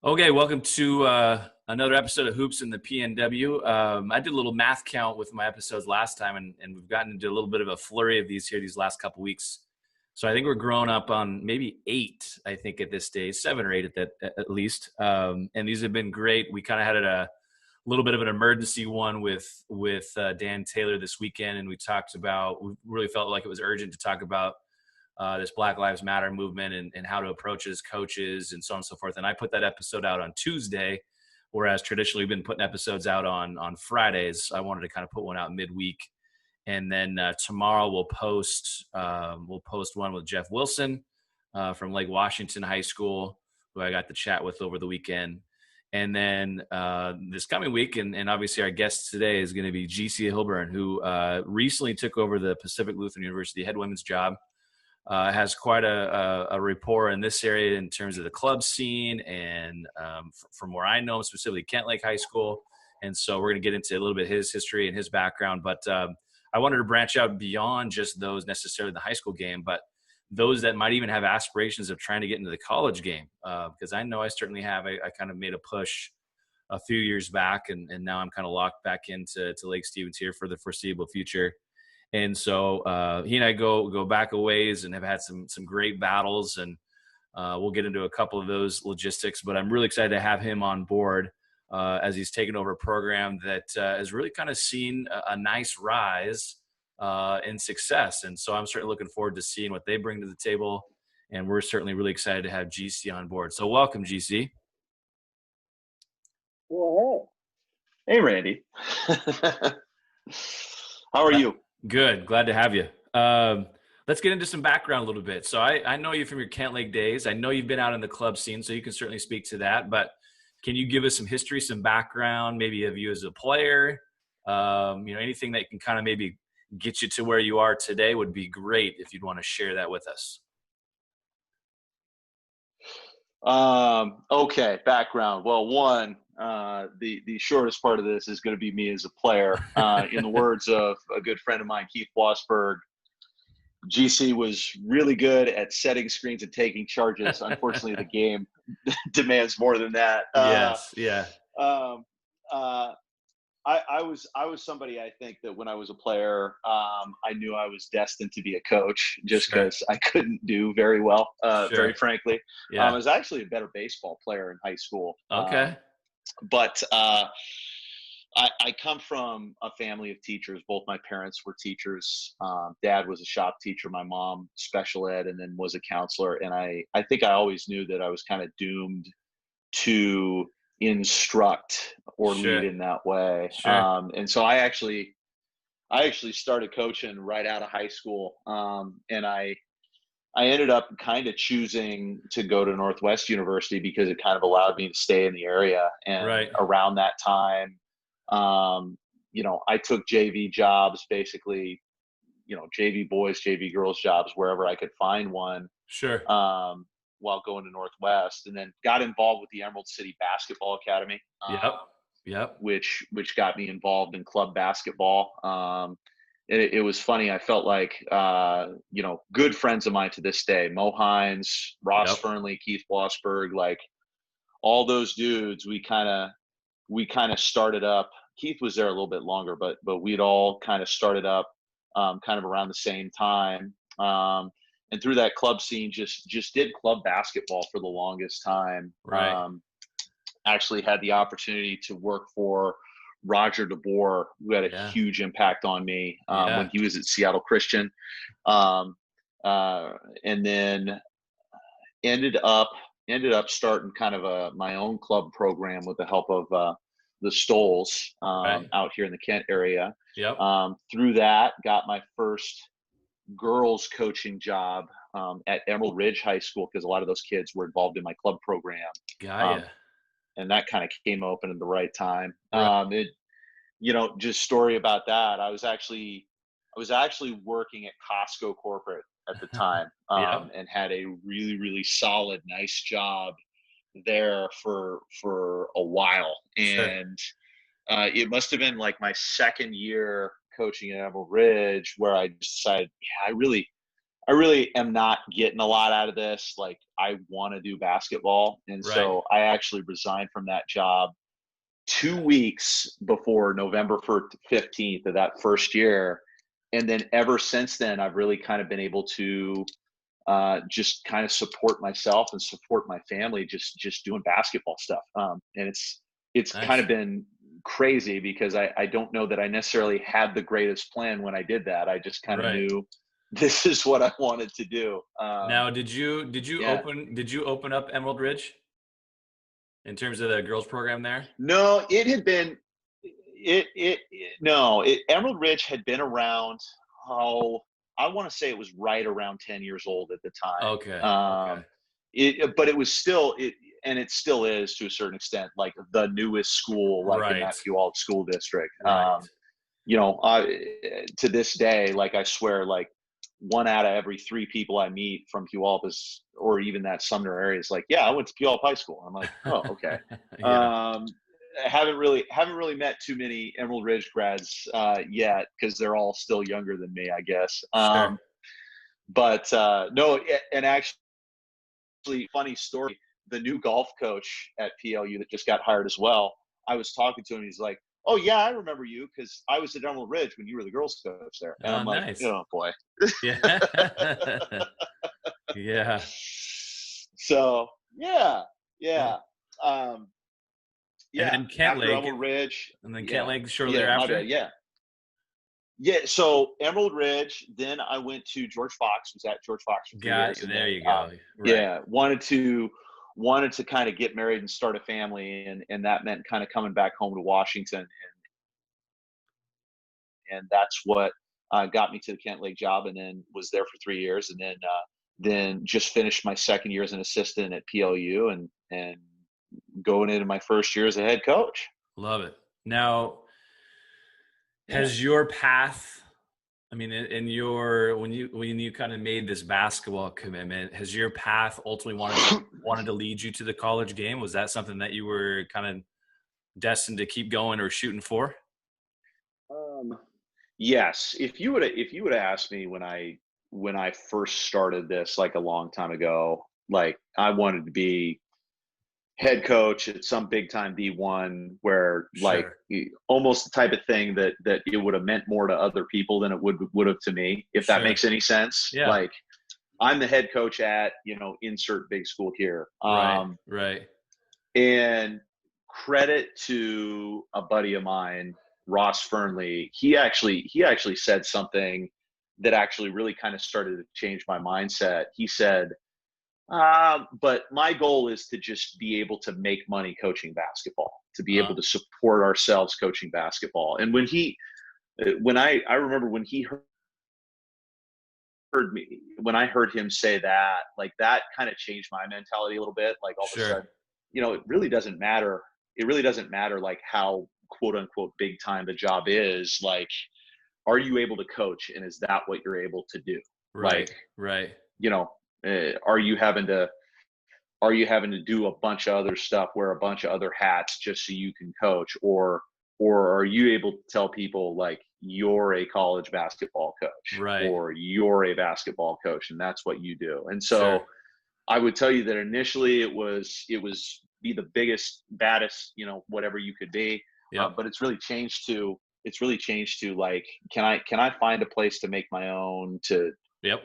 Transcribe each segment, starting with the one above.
Okay, welcome to another episode of Hoops in the P.N.W. I did a little math count with my episodes last time, and we've gotten into a little bit of a flurry of these last couple weeks. So I think we're growing up on maybe 8, I think, at this stage, 7 or 8 at least. And these have been great. We kind of had a little bit of an emergency one with Dan Taylor this weekend, and we really felt like it was urgent to talk about this Black Lives Matter movement and how to approach it as coaches and so on and so forth. And I put that episode out on Tuesday, whereas traditionally we've been putting episodes out on Fridays. I wanted to kind of put one out midweek. And then tomorrow we'll post one with Jeff Wilson from Lake Washington High School, who I got to chat with over the weekend. And then this coming week, and obviously our guest today is going to be GC Hillburn, who recently took over the Pacific Lutheran University head women's job. Has quite a rapport in this area in terms of the club scene and from where I know him, specifically Kentlake High School. And so we're going to get into a little bit of his history and his background. But I wanted to branch out beyond just those necessarily in the high school game, but those that might even have aspirations of trying to get into the college game. Because I know I certainly have. I kind of made a push a few years back, and now I'm kind of locked back into Lake Stevens here for the foreseeable future. And so he and I go back a ways and have had some great battles, and we'll get into a couple of those logistics. But I'm really excited to have him on board as he's taken over a program that has really kind of seen a nice rise in success. And so I'm certainly looking forward to seeing what they bring to the table. And we're certainly really excited to have GC on board. So welcome, GC. Well, hey, Randy. How are you? Good. Glad to have you. Let's get into some background a little bit. So I know you from your Kent Lake days. I know you've been out in the club scene, so you can certainly speak to that. But can you give us some history, some background, maybe of you as a player? Anything that can kind of maybe get you to where you are today would be great if you'd want to share that with us. Okay, background. Well, one, the shortest part of this is going to be me as a player. In the words of a good friend of mine, Keith Wasberg, GC was really good at setting screens and taking charges. Unfortunately, the game demands more than that. Yes, yeah. I was somebody, I think, that when I was a player, I knew I was destined to be a coach just because I couldn't do very well, very frankly. Yeah. I was actually a better baseball player in high school. Okay. But I come from a family of teachers. Both my parents were teachers. Dad was a shop teacher. My mom, special ed, and then was a counselor. And I think I always knew that I was kind of doomed to instruct or lead in that way. And so I actually started coaching right out of high school. And I ended up kind of choosing to go to Northwest University because it kind of allowed me to stay in the area. And around that time, I took JV jobs, basically, JV boys, JV girls jobs, wherever I could find one. While going to Northwest, and then got involved with the Emerald City Basketball Academy. Yep. Which got me involved in club basketball. It was funny. I felt like, good friends of mine to this day, Mo Hines, Ross Fernley, Keith Wasberg, like all those dudes, we kind of started up. Keith was there a little bit longer, but we'd all kind of started up kind of around the same time. And through that club scene, just did club basketball for the longest time. Actually had the opportunity to work for Roger DeBoer, who had a huge impact on me when he was at Seattle Christian. And then ended up starting kind of my own club program with the help of the Stoles out here in the Kent area. Through that, got my first girls coaching job at Emerald Ridge High School because a lot of those kids were involved in my club program. And that kind of came open at the right time. Just story about that. I was actually working at Costco corporate at the time and had a really, really solid, nice job there for a while. And it must have been like my second year coaching at Emerald Ridge where I decided, I really am not getting a lot out of this. Like, I want to do basketball. And Right. so I actually resigned from that job 2 weeks before November 15th of that first year. And then ever since then, I've really kind of been able to just kind of support myself and support my family, just doing basketball stuff. And it's kind Nice. of been crazy because I don't know that I necessarily had the greatest plan when I did that. I just kind of Right. knew this is what I wanted to do. Now, did you Yeah. open up Emerald Ridge in terms of the girls program there? No, it had been Emerald Ridge had been around. Oh, I want to say it was right around 10 years old at the Okay. time. Okay. But it was still and it still is to a certain extent like the newest school like in Right. that Puyallup school district. Right. You know, to this day, like I swear, like one out of every three people I meet from Puyallup is, or even that Sumner area is like, yeah, I went to Puyallup High School. I'm like, oh, okay. Yeah. Haven't really met too many Emerald Ridge grads yet because they're all still younger than me, I guess. Sure. But no, and actually, funny story. The new golf coach at PLU that just got hired as well. I was talking to him. He's like, "Oh yeah, I remember you because I was at Emerald Ridge when you were the girls coach there." And I'm like, Nice. "Oh boy." Yeah. Yeah. So yeah, Yeah. yeah, um, And yeah. then Kent After Lake, Emerald Ridge, and then Kent yeah, Lake shortly yeah. My bad. thereafter. Yeah, yeah. So Emerald Ridge. Then I went to George Fox. Was at George Fox for 3 years, and There then you go. Right. yeah, wanted to kind of get married and start a family, and that meant kind of coming back home to Washington, and that's what got me to the Kent Lake job, and then was there for 3 years, and then just finished my second year as an assistant at PLU, and going into my first year as a head coach. Love it. Now, Yeah. has your path, I mean, in your when you kind of made this basketball commitment, has your path ultimately wanted to lead you to the college game? Was that something that you were kind of destined to keep going or shooting for? Um, yes. If you would have asked me when I first started this like a long time ago, like I wanted to be head coach at some big time D1 where like Sure. almost the type of thing that it would have meant more to other people than it would have to me, if that Sure. makes any sense. Yeah. Like I'm the head coach at, insert big school here. Right. Right. And credit to a buddy of mine, Ross Fernley. He actually said something that actually really kind of started to change my mindset. He said, but my goal is to just be able to make money coaching basketball, to be able to support ourselves coaching basketball. And when I remember when he heard me, when I heard him say that, like that kind of changed my mentality a little bit. Like all of a Sure. sudden, it really doesn't matter. It really doesn't matter like how quote unquote big time the job is. Like, are you able to coach? And is that what you're able to do? Right. Like, Right. you know, are you having to do a bunch of other stuff, wear a bunch of other hats just so you can coach, or are you able to tell people like you're a college basketball coach Right. or you're a basketball coach and that's what you do? And Sure. so I would tell you that initially it was be the biggest, baddest, whatever you could be, Yep. but it's really changed to like, can I find a place to make my own, Yep.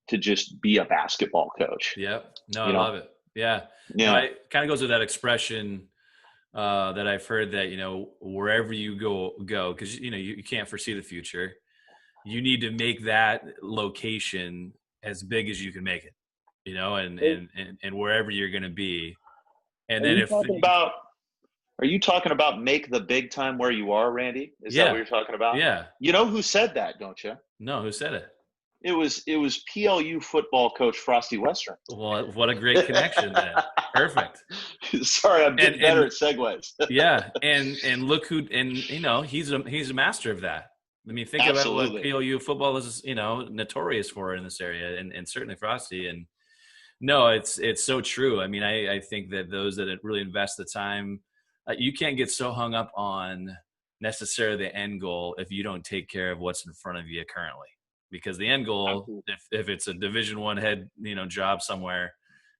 to just be a basketball coach, Yep. No, I you know? love it. Yeah. No, Yeah. it kind of goes with that expression that I've heard that, wherever you go, because, you can't foresee the future. You need to make that location as big as you can make it, and wherever you're going to be. And Are then you if, talking about are you talking about make the big time where you are, Randy? Is that what yeah, you're talking about? yeah. You know who said that, don't you? No, who said it? It was PLU football coach Frosty Western. Well, what a great connection then. Perfect. Sorry, I'm getting better And at segues. yeah, and look who, and he's a master of that. I mean, think about what Absolutely. PLU football is, notorious for in this area, and certainly Frosty. And no, it's so true. I mean, I think that those that really invest the time, you can't get so hung up on necessarily the end goal if you don't take care of what's in front of you currently. Because the end goal, Absolutely. if it's a Division I head, job somewhere,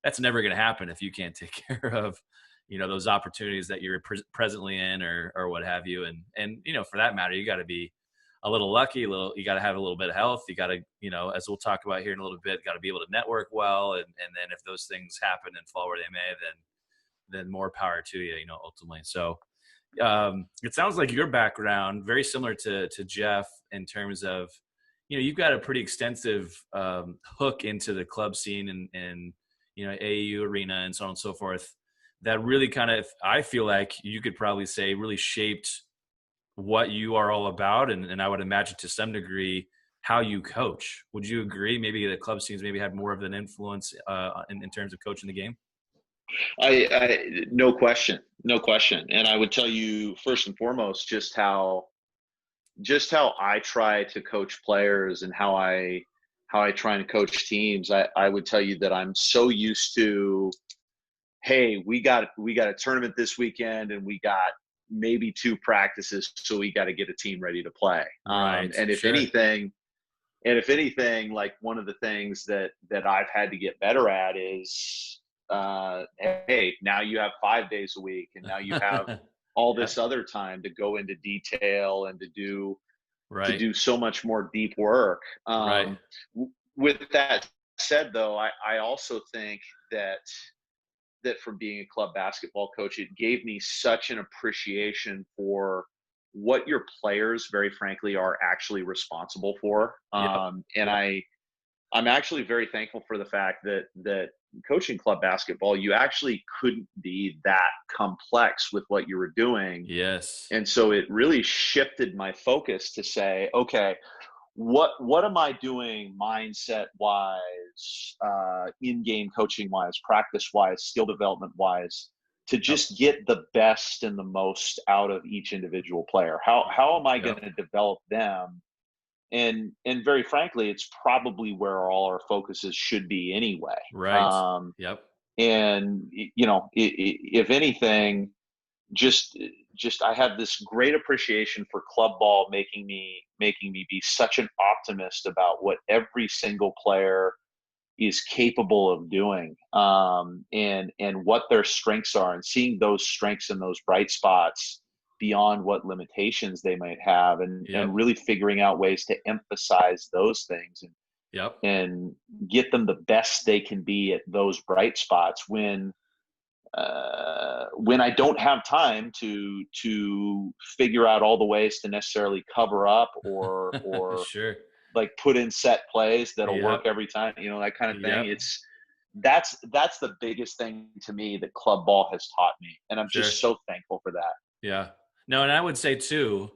that's never going to happen if you can't take care of, those opportunities that you're presently in, or what have you. And, for that matter, you got to be a little lucky, you got to have a little bit of health. You got to, as we'll talk about here in a little bit, got to be able to network well. And then if those things happen and fall where they may, then more power to you, ultimately. So it sounds like your background, very similar to Jeff in terms of, you've got a pretty extensive hook into the club scene and AAU arena and so on and so forth, that really kind of, I feel like you could probably say, really shaped what you are all about. And I would imagine to some degree how you coach. Would you agree? Maybe the club scenes maybe had more of an influence in terms of coaching the game? No question. And I would tell you first and foremost, just how I try to coach players and how I try and coach teams. I would tell you that I'm so used to, hey, we got a tournament this weekend and we got maybe 2 practices, so we got to get a team ready to play. Right. And if anything, like one of the things that I've had to get better at is, hey, now you have 5 days a week, and now you have all this other time to go into detail and to do so much more deep work. With that said, though, I also think that from being a club basketball coach, it gave me such an appreciation for what your players, very frankly, are actually responsible for. And I'm actually very thankful for the fact that coaching club basketball, you actually couldn't be that complex with what you were doing. Yes. And so it really shifted my focus to say, okay, what am I doing mindset wise, in-game coaching wise, practice wise, skill development wise, to just get the best and the most out of each individual player? How am I going to develop them? And very frankly, it's probably where all our focuses should be anyway. Right. And if anything, just I have this great appreciation for club ball, making me be such an optimist about what every single player is capable of doing, and what their strengths are, and seeing those strengths and those bright spots beyond what limitations they might have, and really figuring out ways to emphasize those things and get them the best they can be at those bright spots when I don't have time to figure out all the ways to necessarily cover up or sure, like put in set plays that'll work every time, that kind of thing. That's the biggest thing to me that club ball has taught me, and I'm just so thankful for that. Yeah. No, and I would say too,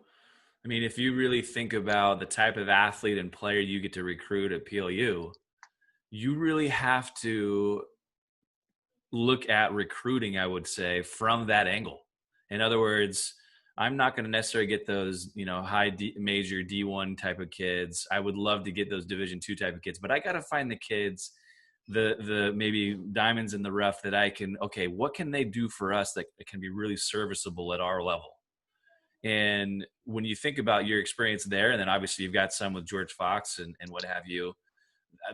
I mean, if you really think about the type of athlete and player you get to recruit at PLU, you really have to look at recruiting, I would say, from that angle. In other words, I'm not going to necessarily get those, major D1 type of kids. I would love to get those Division II type of kids, but I got to find the kids, the maybe diamonds in the rough that I can, okay, what can they do for us that can be really serviceable at our level? And when you think about your experience there, and then obviously you've got some with George Fox and what have you,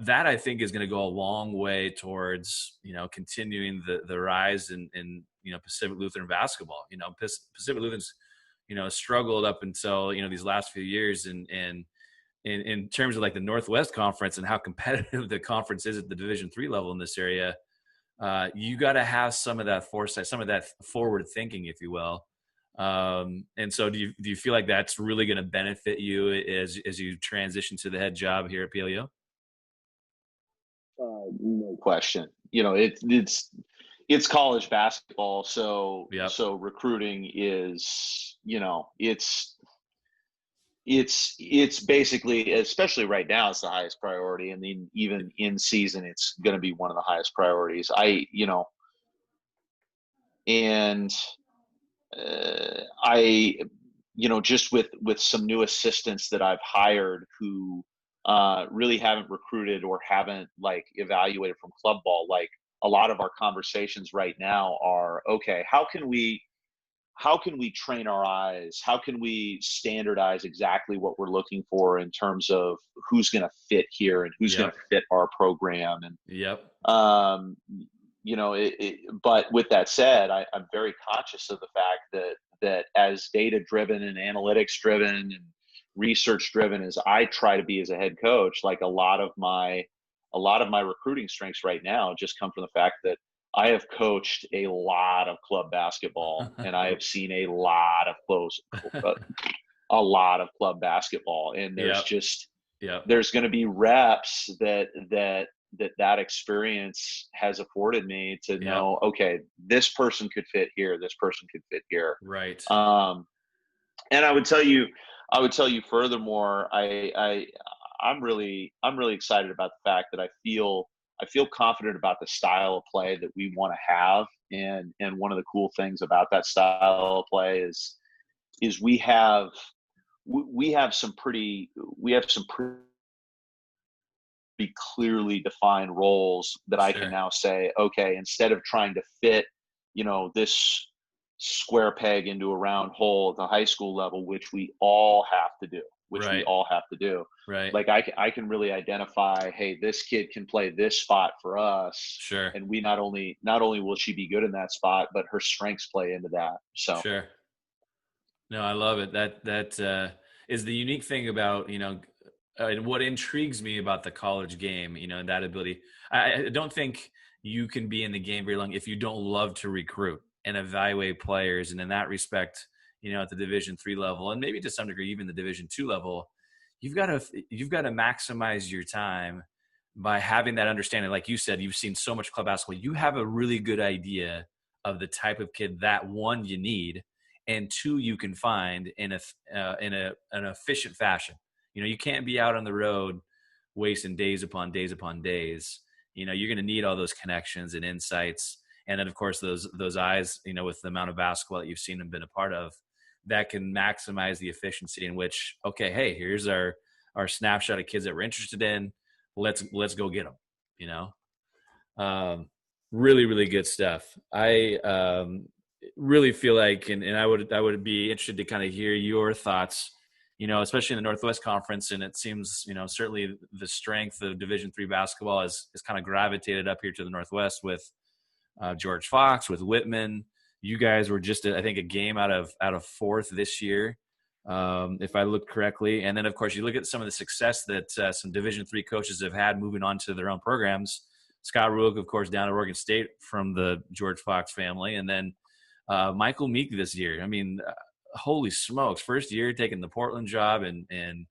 that I think is going to go a long way towards, continuing the rise in Pacific Lutheran basketball. Pacific Lutherans, struggled up until, these last few years. And in terms of like the Northwest Conference and how competitive the conference is at the Division III level in this area, you got to have some of that foresight, some of that forward thinking, if you will. And so do you feel like that's really going to benefit you as you transition to the head job here at PLU? No question. It's college basketball, so recruiting is, it's basically, especially right now, it's the highest priority, and then even in season, it's going to be one of the highest priorities. Just with some new assistants that I've hired who really haven't recruited or haven't like evaluated from club ball, like a lot of our conversations right now are, okay, how can we train our eyes? How can we standardize exactly what we're looking for in terms of who's going to fit here and who's going to fit our program? And but with that said, I'm very conscious of the fact that as data driven and analytics driven and research driven as I try to be as a head coach, like a lot of my recruiting strengths right now just come from the fact that I have coached a lot of club basketball and I have seen a lot of club basketball, and there's Yep. just Yep. there's going to be reps that experience has afforded me to know, okay, this person could fit here, this person could fit here. Right. And I would tell you furthermore, I'm really excited about the fact that I feel confident about the style of play that we want to have. And one of the cool things about that style of play is we have some pretty clearly defined roles that I can now say, okay, instead of trying to fit, this square peg into a round hole at the high school level, which we all have to do, Right. Like I can really identify, hey, this kid can play this spot for us. Sure. And we not only will she be good in that spot, but her strengths play into that. So sure. No, I love it. That is the unique thing about, and what intrigues me about the college game, and that ability. I don't think you can be in the game very long if you don't love to recruit and evaluate players. And in that respect, at the Division III level, and maybe to some degree even the Division II level, you've got to maximize your time by having that understanding. Like you said, you've seen so much club basketball. You have a really good idea of the type of kid that, one, you need, and two, you can find in an efficient fashion. You can't be out on the road wasting days upon days upon days. You're going to need all those connections and insights, and then of course those eyes. With the amount of basketball that you've seen and been a part of, that can maximize the efficiency in which, okay, hey, here's our snapshot of kids that we're interested in. Let's go get them. Really, really good stuff. I really feel like, and I would be interested to kind of hear your thoughts, especially in the Northwest Conference. And it seems, certainly the strength of Division III basketball is kind of gravitated up here to the Northwest with George Fox, with Whitman. You guys were just, I think, a game out of fourth this year, if I look correctly. And then, of course, you look at some of the success that some Division III coaches have had moving on to their own programs. Scott Ruick, of course, down at Oregon State from the George Fox family. And then Michael Meek this year. I mean, holy smokes, first year taking the Portland job and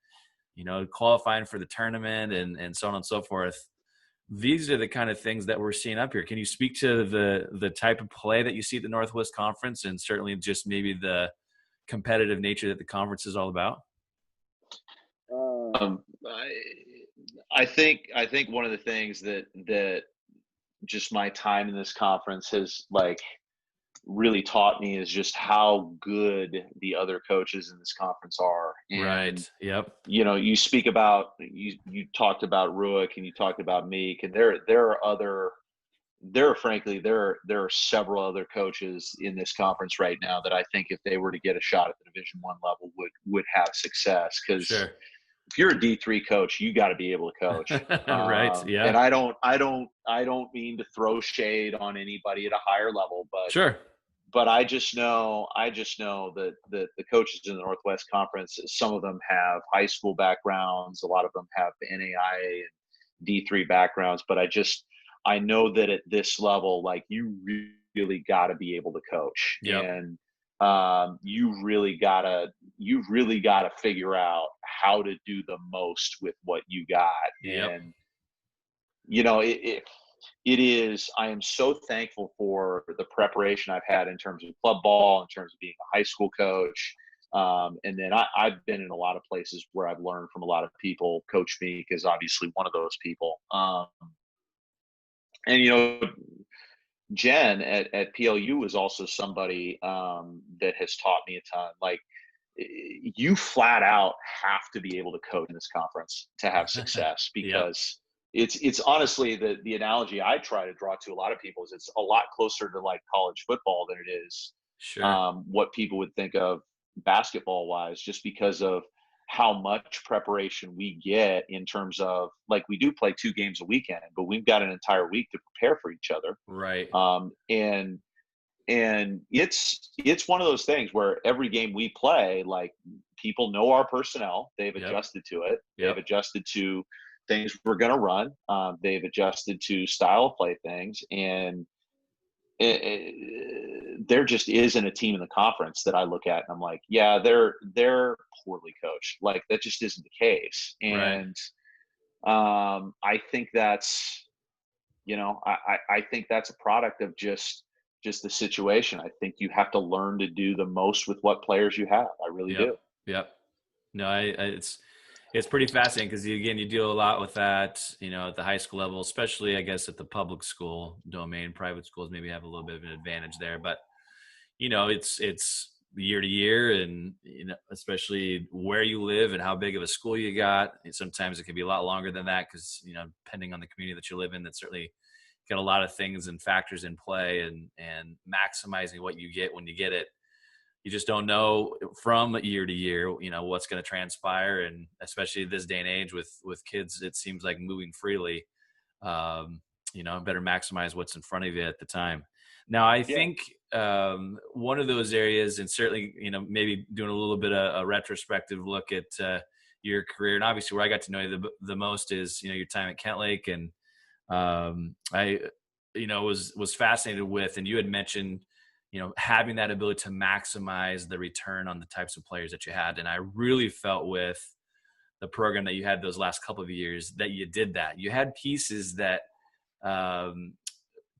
qualifying for the tournament and so on and so forth. These are the kind of things that we're seeing up here. Can you speak to the type of play that you see at the Northwest Conference, and certainly just maybe the competitive nature that the conference is all about? I think one of the things that just my time in this conference has really taught me is just how good the other coaches in this conference are. And, right. Yep. You speak about, you talked about Ruick and you talked about Meek, and there are several other coaches in this conference right now that I think if they were to get a shot at the Division I level would have success. Cause sure. If you're a D3 coach, you got to be able to coach. Right. Yeah. And I don't mean to throw shade on anybody at a higher level, but sure. But I just know that the coaches in the Northwest Conference, some of them have high school backgrounds, a lot of them have NAIA and D3 backgrounds, but I know that at this level, you really got to be able to coach. Yep. And you've really got to figure out how to do the most with what you got. Yep. And I am so thankful for the preparation I've had in terms of club ball, in terms of being a high school coach. And then I've been in a lot of places where I've learned from a lot of people. Coach Meek is obviously one of those people. And Jen at PLU is also somebody that has taught me a ton. You flat out have to be able to coach in this conference to have success, because it's honestly the analogy I try to draw to a lot of people is it's a lot closer to college football than it is sure. What people would think of basketball wise, just because of how much preparation we get in terms of, like, we do play 2 games a weekend, but we've got an entire week to prepare for each other. Right. And it's one of those things where every game we play, like, people know our personnel. They've Yep. adjusted to it. Yep. They've adjusted to things we're going to run. They've adjusted to style of play things. And there just isn't a team in the conference that I look at and I'm like, yeah, they're poorly coached. Like, that just isn't the case. Right. And I think that's, I think that's a product of just the situation. I think you have to learn to do the most with what players you have. I really Yep. do. Yep. No, it's pretty fascinating because you deal a lot with that, at the high school level, especially I guess at the public school domain. Private schools maybe have a little bit of an advantage there, but it's year to year, and especially where you live and how big of a school you got. And sometimes it can be a lot longer than that because depending on the community that you live in, that's certainly got a lot of things and factors in play, and maximizing what you get when you get it. You just don't know from year to year, what's going to transpire. And especially this day and age with kids, it seems like moving freely, better maximize what's in front of you at the time. Now, I think one of those areas, and certainly, maybe doing a little bit of a retrospective look at your career, and obviously where I got to know you the most is, your time at Kentlake. And I, was fascinated with, and you had mentioned, having that ability to maximize the return on the types of players that you had. And I really felt with the program that you had those last couple of years that you did that. You had pieces that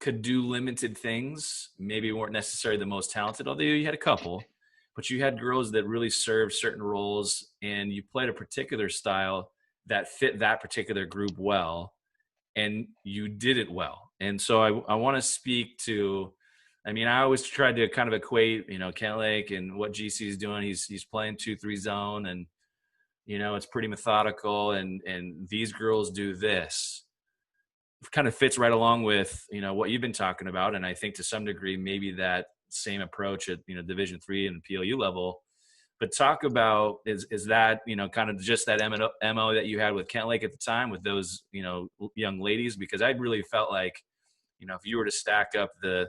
could do limited things, maybe weren't necessarily the most talented, although you had a couple, but you had girls that really served certain roles, and you played a particular style that fit that particular group well, and you did it well. And so I want to speak to, I always tried to kind of equate, Kentlake and what GC is doing. He's playing 2-3 zone, and, it's pretty methodical, and these girls do this. It kind of fits right along with, what you've been talking about. And I think to some degree, maybe that same approach at, Division III and PLU level. But talk about, is that, kind of just that MO that you had with Kentlake at the time with those, young ladies? Because I really felt like, if you were to stack up the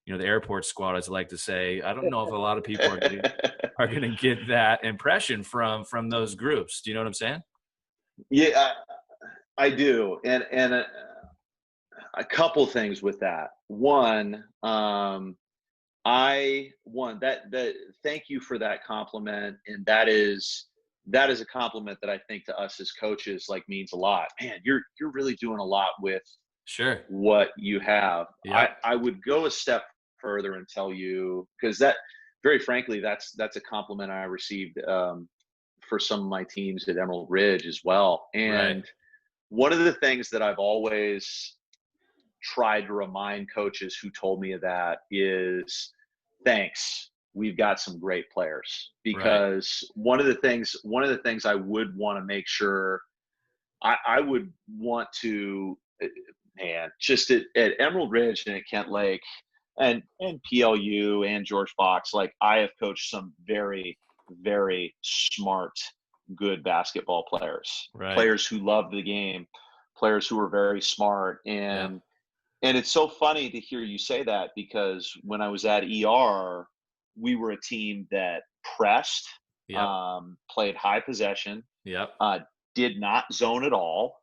airport squad, as I like to say, I don't know if a lot of people are going to get that impression from those groups. Do you know what I'm saying? Yeah, I do. And a couple things with that. One, thank you for that compliment. And that is a compliment that I think to us as coaches, like, means a lot. Man, you're really doing a lot with what you have. Yep. I would go a step further and tell you, because that, very frankly, that's a compliment I received for some of my teams at Emerald Ridge as well. And one of the things that I've always tried to remind coaches who told me of that is, thanks, we've got some great players. Because one of the things I would want to make sure, I would want to, man, just at Emerald Ridge and at Kentlake and PLU and George Fox, like, I have coached some very, very smart, good basketball players, players who love the game, players who are very smart. And it's so funny to hear you say that, because when I was at ER, we were a team that pressed, played high possession, did not zone at all,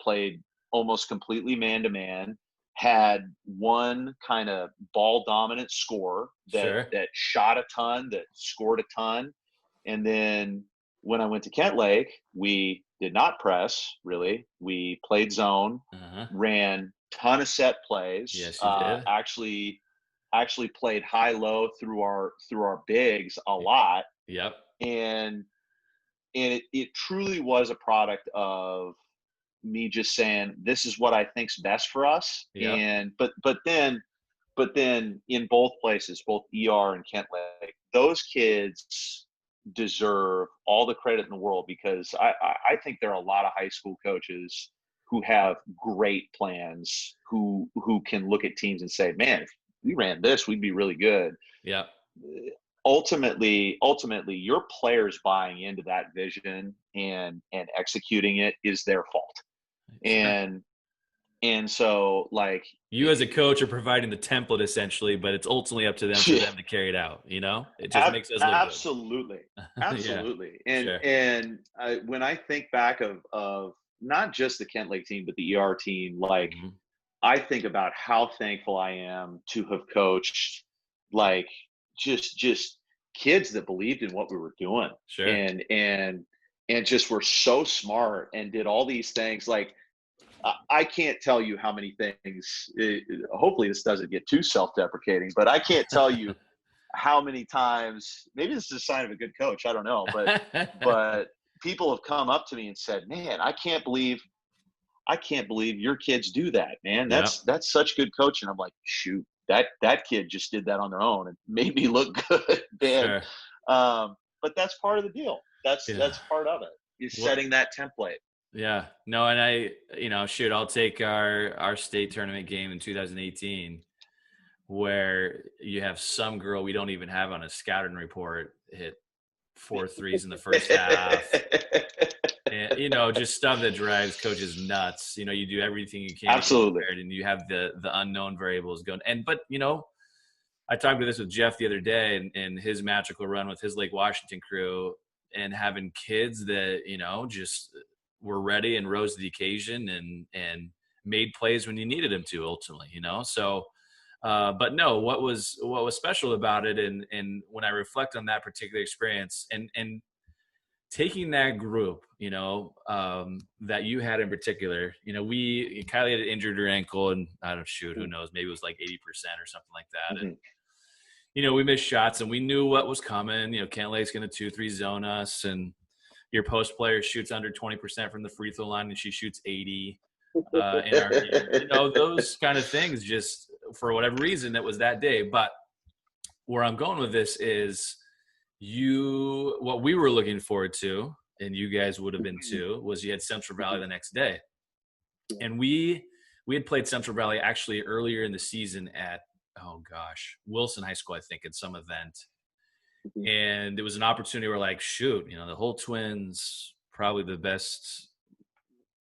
played almost completely man-to-man, had one kind of ball dominant scorer that shot a ton, that scored a ton. And then when I went to Kentlake, we did not press, really. We played zone, ran ton of set plays. Yes, you did. Actually played high-low through our bigs a lot. Yep. And it truly was a product of me just saying, this is what I think's best for us. Yep. And but then in both places, both ER and Kentlake, those kids deserve all the credit in the world, because I think there are a lot of high school coaches who have great plans, who can look at teams and say, man, if we ran this, we'd be really good. Yeah. ultimately your players buying into that vision and executing it is their fault. And so, like, you as a coach are providing the template essentially, but it's ultimately up to them for them to carry it out. It just makes us look absolutely good. absolutely. Yeah, And sure. when I think back of not just the Kentlake team but the ER team, like, Mhm. I think about how thankful I am to have coached, like, just kids that believed in what we were doing, Sure. and just were so smart and did all these things. Like, I can't tell you how many things. Hopefully, this doesn't get too self-deprecating, but I can't tell you how many times. Maybe this is a sign of a good coach. I don't know, but people have come up to me and said, "Man, I can't believe your kids do that, man. Yeah. That's such good coaching." I'm like, shoot, that kid just did that on their own and made me look good, man. Sure. But that's part of the deal. Yeah. That's part of it. Is Well, setting that template. yeah. No, and shoot, I'll take our state tournament game in 2018 where you have some girl we don't even have on a scouting report hit 4 threes in the first half. And, just stuff that drives coaches nuts. You do everything you can to get Absolutely. prepared, and you have the unknown variables going. But I talked about this with Jeff the other day, and his magical run with his Lake Washington crew, and having kids that just were ready and rose to the occasion and made plays when you needed them to. Ultimately, so. But no, what was special about it, and when I reflect on that particular experience, and taking that group, that you had in particular, Kylie had injured her ankle, and I don't shoot, who knows, maybe it was like 80% or something like that. Mm-hmm. And, we missed shots and we knew what was coming. Kent Lake's going to 2-3 zone us, and your post player shoots under 20% from the free throw line and she shoots 80 in our game. Those kind of things, just for whatever reason, it was that day. But where I'm going with this is, what we were looking forward to, and you guys would have been too, was you had Central Valley the next day. And we had played Central Valley actually earlier in the season at, Wilson High School, I think, at some event. And it was an opportunity where, like, shoot, the whole Twins, probably the best,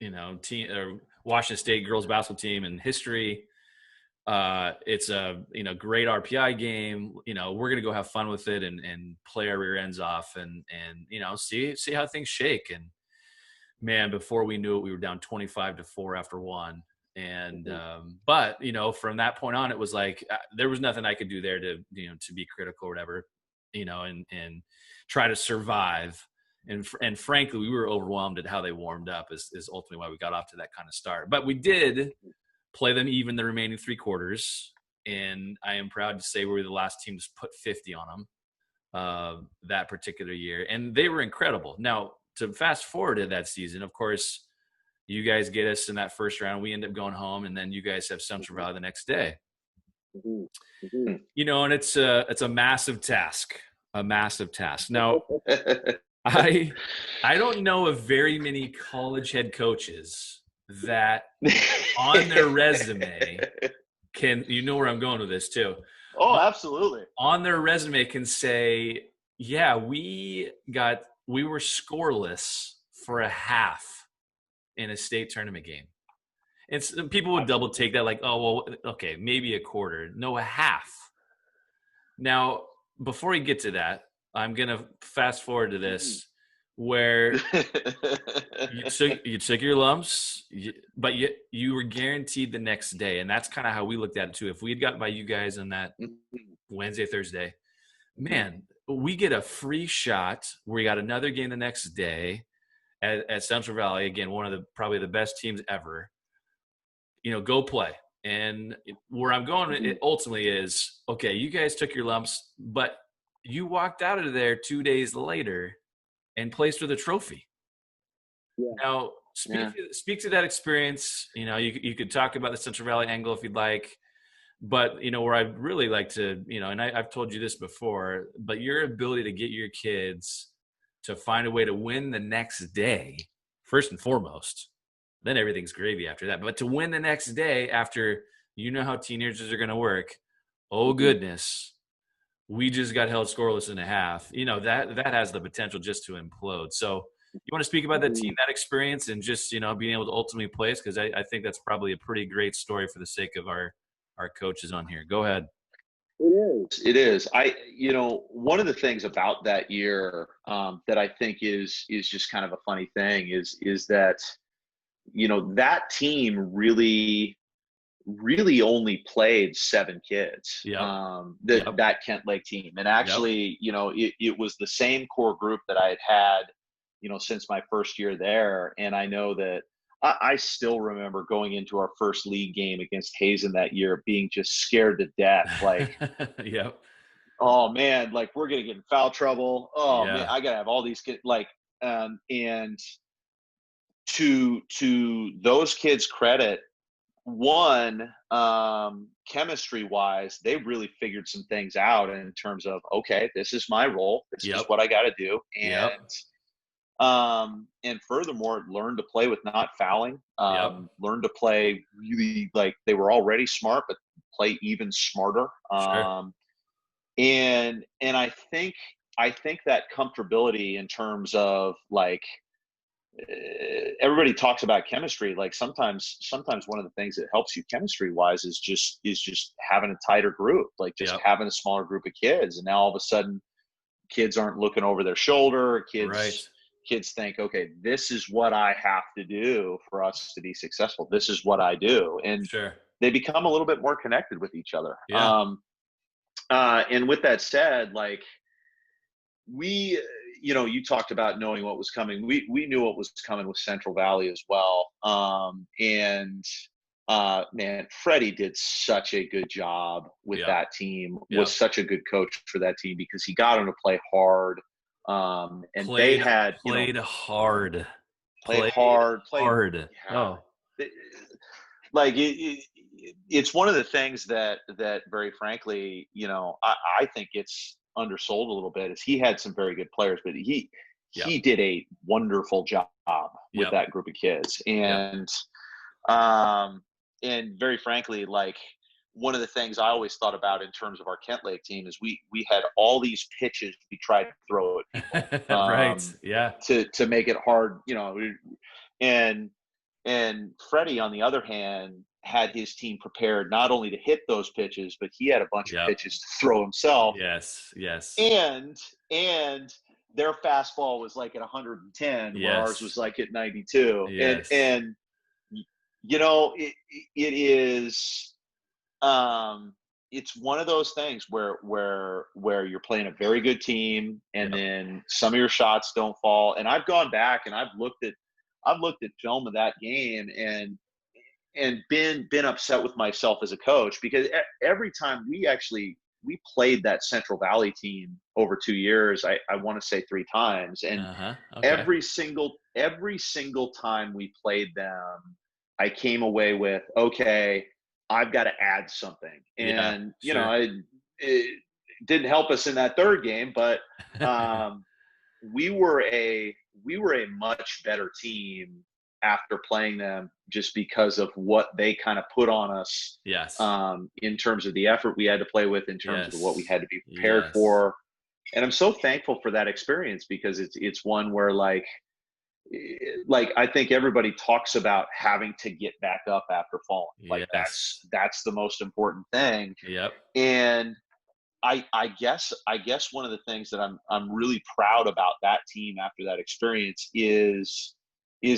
team, or Washington State girls basketball team in history. It's a great RPI game. We're gonna go have fun with it and play our rear ends off and see how things shake. And man, before we knew it, we were down 25-4 after one. And but from that point on, it was like there was nothing I could do there to to be critical or whatever, and try to survive. And frankly, we were overwhelmed at how they warmed up. Is ultimately why we got off to that kind of start. But we did play them even the remaining 3 quarters, and I am proud to say we were the last team to put 50 on them that particular year, and they were incredible. Now, to fast forward to that season, of course, you guys get us in that first round. We end up going home, and then you guys have Central Valley the next day. And it's a massive task, Now, I don't know of very many college head coaches that on their resume can, where I'm going with this too. Oh, absolutely. On their resume can say, yeah, we were scoreless for a half in a state tournament game. And people would double take that, like, oh, well, okay, maybe a quarter. No, a half. Now, before we get to that, I'm going to fast forward to this, where you took your lumps, but you were guaranteed the next day. And that's kind of how we looked at it too. If we had gotten by you guys on that Wednesday, Thursday, man, we get a free shot. We got another game the next day at Central Valley. Again, one of probably the best teams ever. Go play. And where I'm going it ultimately is, okay, you guys took your lumps, but you walked out of there 2 days later and placed for the trophy. Yeah. Now, speak to that experience. You could talk about the Central Valley angle if you'd like, but where I'd really like to, and I've told you this before, but your ability to get your kids to find a way to win the next day, first and foremost, then everything's gravy after that. But to win the next day after how teenagers are going to work, oh goodness, we just got held scoreless in a half. You know, that has the potential just to implode. So you want to speak about that team, that experience, and just, you know, being able to ultimately place? Because I think that's probably a pretty great story for the sake of our coaches on here. Go ahead. It is. It is. One of the things about that year that I think is just kind of a funny thing is that, that team really only played 7 kids. Yep. That Kentlake team, and actually, it was the same core group that I had, since my first year there. And I know that I still remember going into our first league game against Hazen that year, being just scared to death. Like, yep. Oh man, like we're gonna get in foul trouble. Oh man, Yeah. I gotta have all these kids. And to those kids' credit, one, chemistry wise, they really figured some things out in terms of, okay, this is my role, this is Yep. what I got to do, Yep. and furthermore, learn to play with not fouling. Yep. Learn to play really, like, they were already smart, but play even smarter. Sure. And I think that comfortability in terms of, like, everybody talks about chemistry. Like, sometimes one of the things that helps you chemistry wise is just having a tighter group, like just Yep. having a smaller group of kids. And now all of a sudden kids aren't looking over their shoulder. Right. Kids think, okay, this is what I have to do for us to be successful. This is what I do. And Sure. they become a little bit more connected with each other. Yeah. And with that said, like, we, you talked about knowing what was coming. We knew what was coming with Central Valley as well. And man, Freddie did such a good job with that team. Was such a good coach for that team because he got them to play hard. And they had played hard. Played hard. Yeah. Oh, Like it's one of the things that very frankly, I think it's undersold a little bit. Is he had some very good players, but he did a wonderful job with that group of kids. And very frankly, like, one of the things I always thought about in terms of our Kentlake team is we had all these pitches we tried to throw at people, right. Yeah. to make it hard, and Freddie, on the other hand, had his team prepared not only to hit those pitches, but he had a bunch of pitches to throw himself. Yes. Yes. And their fastball was like at 110, where ours was like at 92. Yes. And it is, it's one of those things where you're playing a very good team, and then some of your shots don't fall. And I've gone back and I've looked at film of that game and been upset with myself as a coach, because every time we played that Central Valley team over 2 years, I want to say 3 times, and every single time we played them, I came away with, okay, I've got to add something. And it didn't help us in that third game, but we were a much better team after playing them, just because of what they kind of put on us. Yes. In terms of the effort we had to play with, in terms of what we had to be prepared for. And I'm so thankful for that experience, because it's one where, like I think everybody talks about having to get back up after falling. Like, that's the most important thing. Yep. And I guess one of the things that I'm really proud about that team after that experience is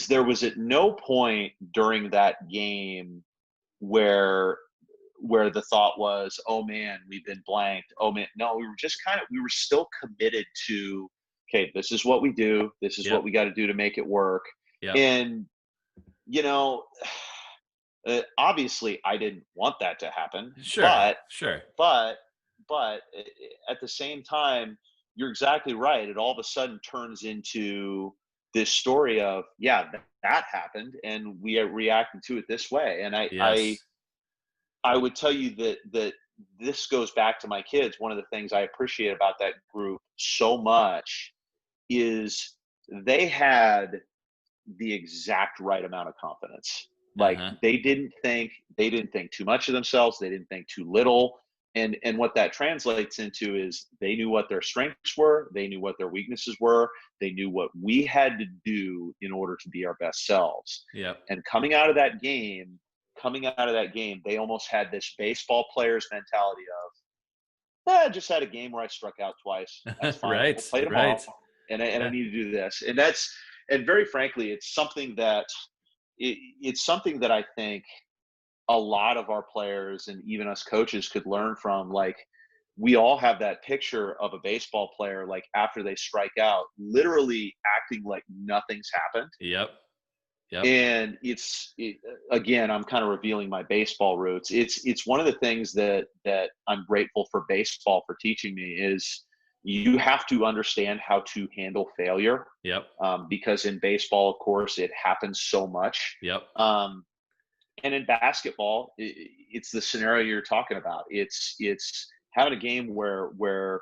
there was at no point during that game where the thought was, oh man, we've been blanked. Oh man, no, we were still committed to, okay, this is what we do. This is what we got to do to make it work. Yep. And obviously I didn't want that to happen. But at the same time, you're exactly right. It all of a sudden turns into this story of, that happened, and we are reacting to it this way. And I would tell you that this goes back to my kids. One of the things I appreciate about that group so much is they had the exact right amount of confidence. Like, they didn't think too much of themselves. They didn't think too little. And what that translates into is they knew what their strengths were, they knew what their weaknesses were, they knew what we had to do in order to be our best selves. Yep. And coming out of that game, they almost had this baseball player's mentality of, I just had a game where I struck out twice. That's fine. Right. We'll play tomorrow. Right. And I Yeah. need to do this. And very frankly, it's something that I think a lot of our players and even us coaches could learn from. Like, we all have that picture of a baseball player, like after they strike out, literally acting like nothing's happened. Yep. Yep. And again, I'm kind of revealing my baseball roots. It's one of the things that I'm grateful for baseball for teaching me is you have to understand how to handle failure. Yep. Because in baseball, of course, it happens so much. Yep. And in basketball, it's the scenario you're talking about. It's having a game where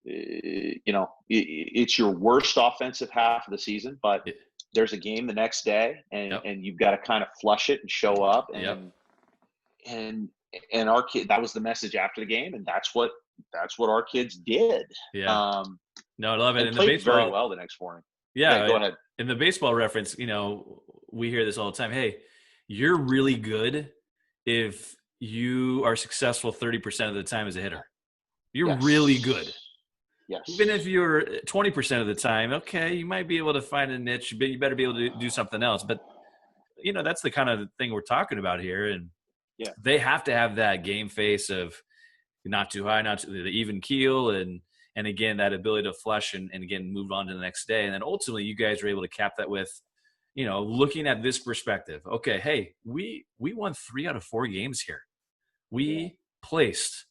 it's your worst offensive half of the season, but there's a game the next day, and you've got to kind of flush it and show up. And our kid, that was the message after the game, and that's what our kids did. Yeah. No, I love it. And And played the baseball very well the next morning. Yeah, go ahead. In the baseball reference, we hear this all the time. Hey, you're really good if you are successful 30% of the time as a hitter. You're really good. Yes. Even if you're 20% of the time, okay, you might be able to find a niche, but you better be able to do something else. But, that's the kind of thing we're talking about here. And they have to have that game face of not too high, not too the even keel, and again, that ability to flush and again, move on to the next day. And then ultimately you guys were able to cap that with, looking at this perspective. Okay, hey, we won 3 out of 4 games here. We placed.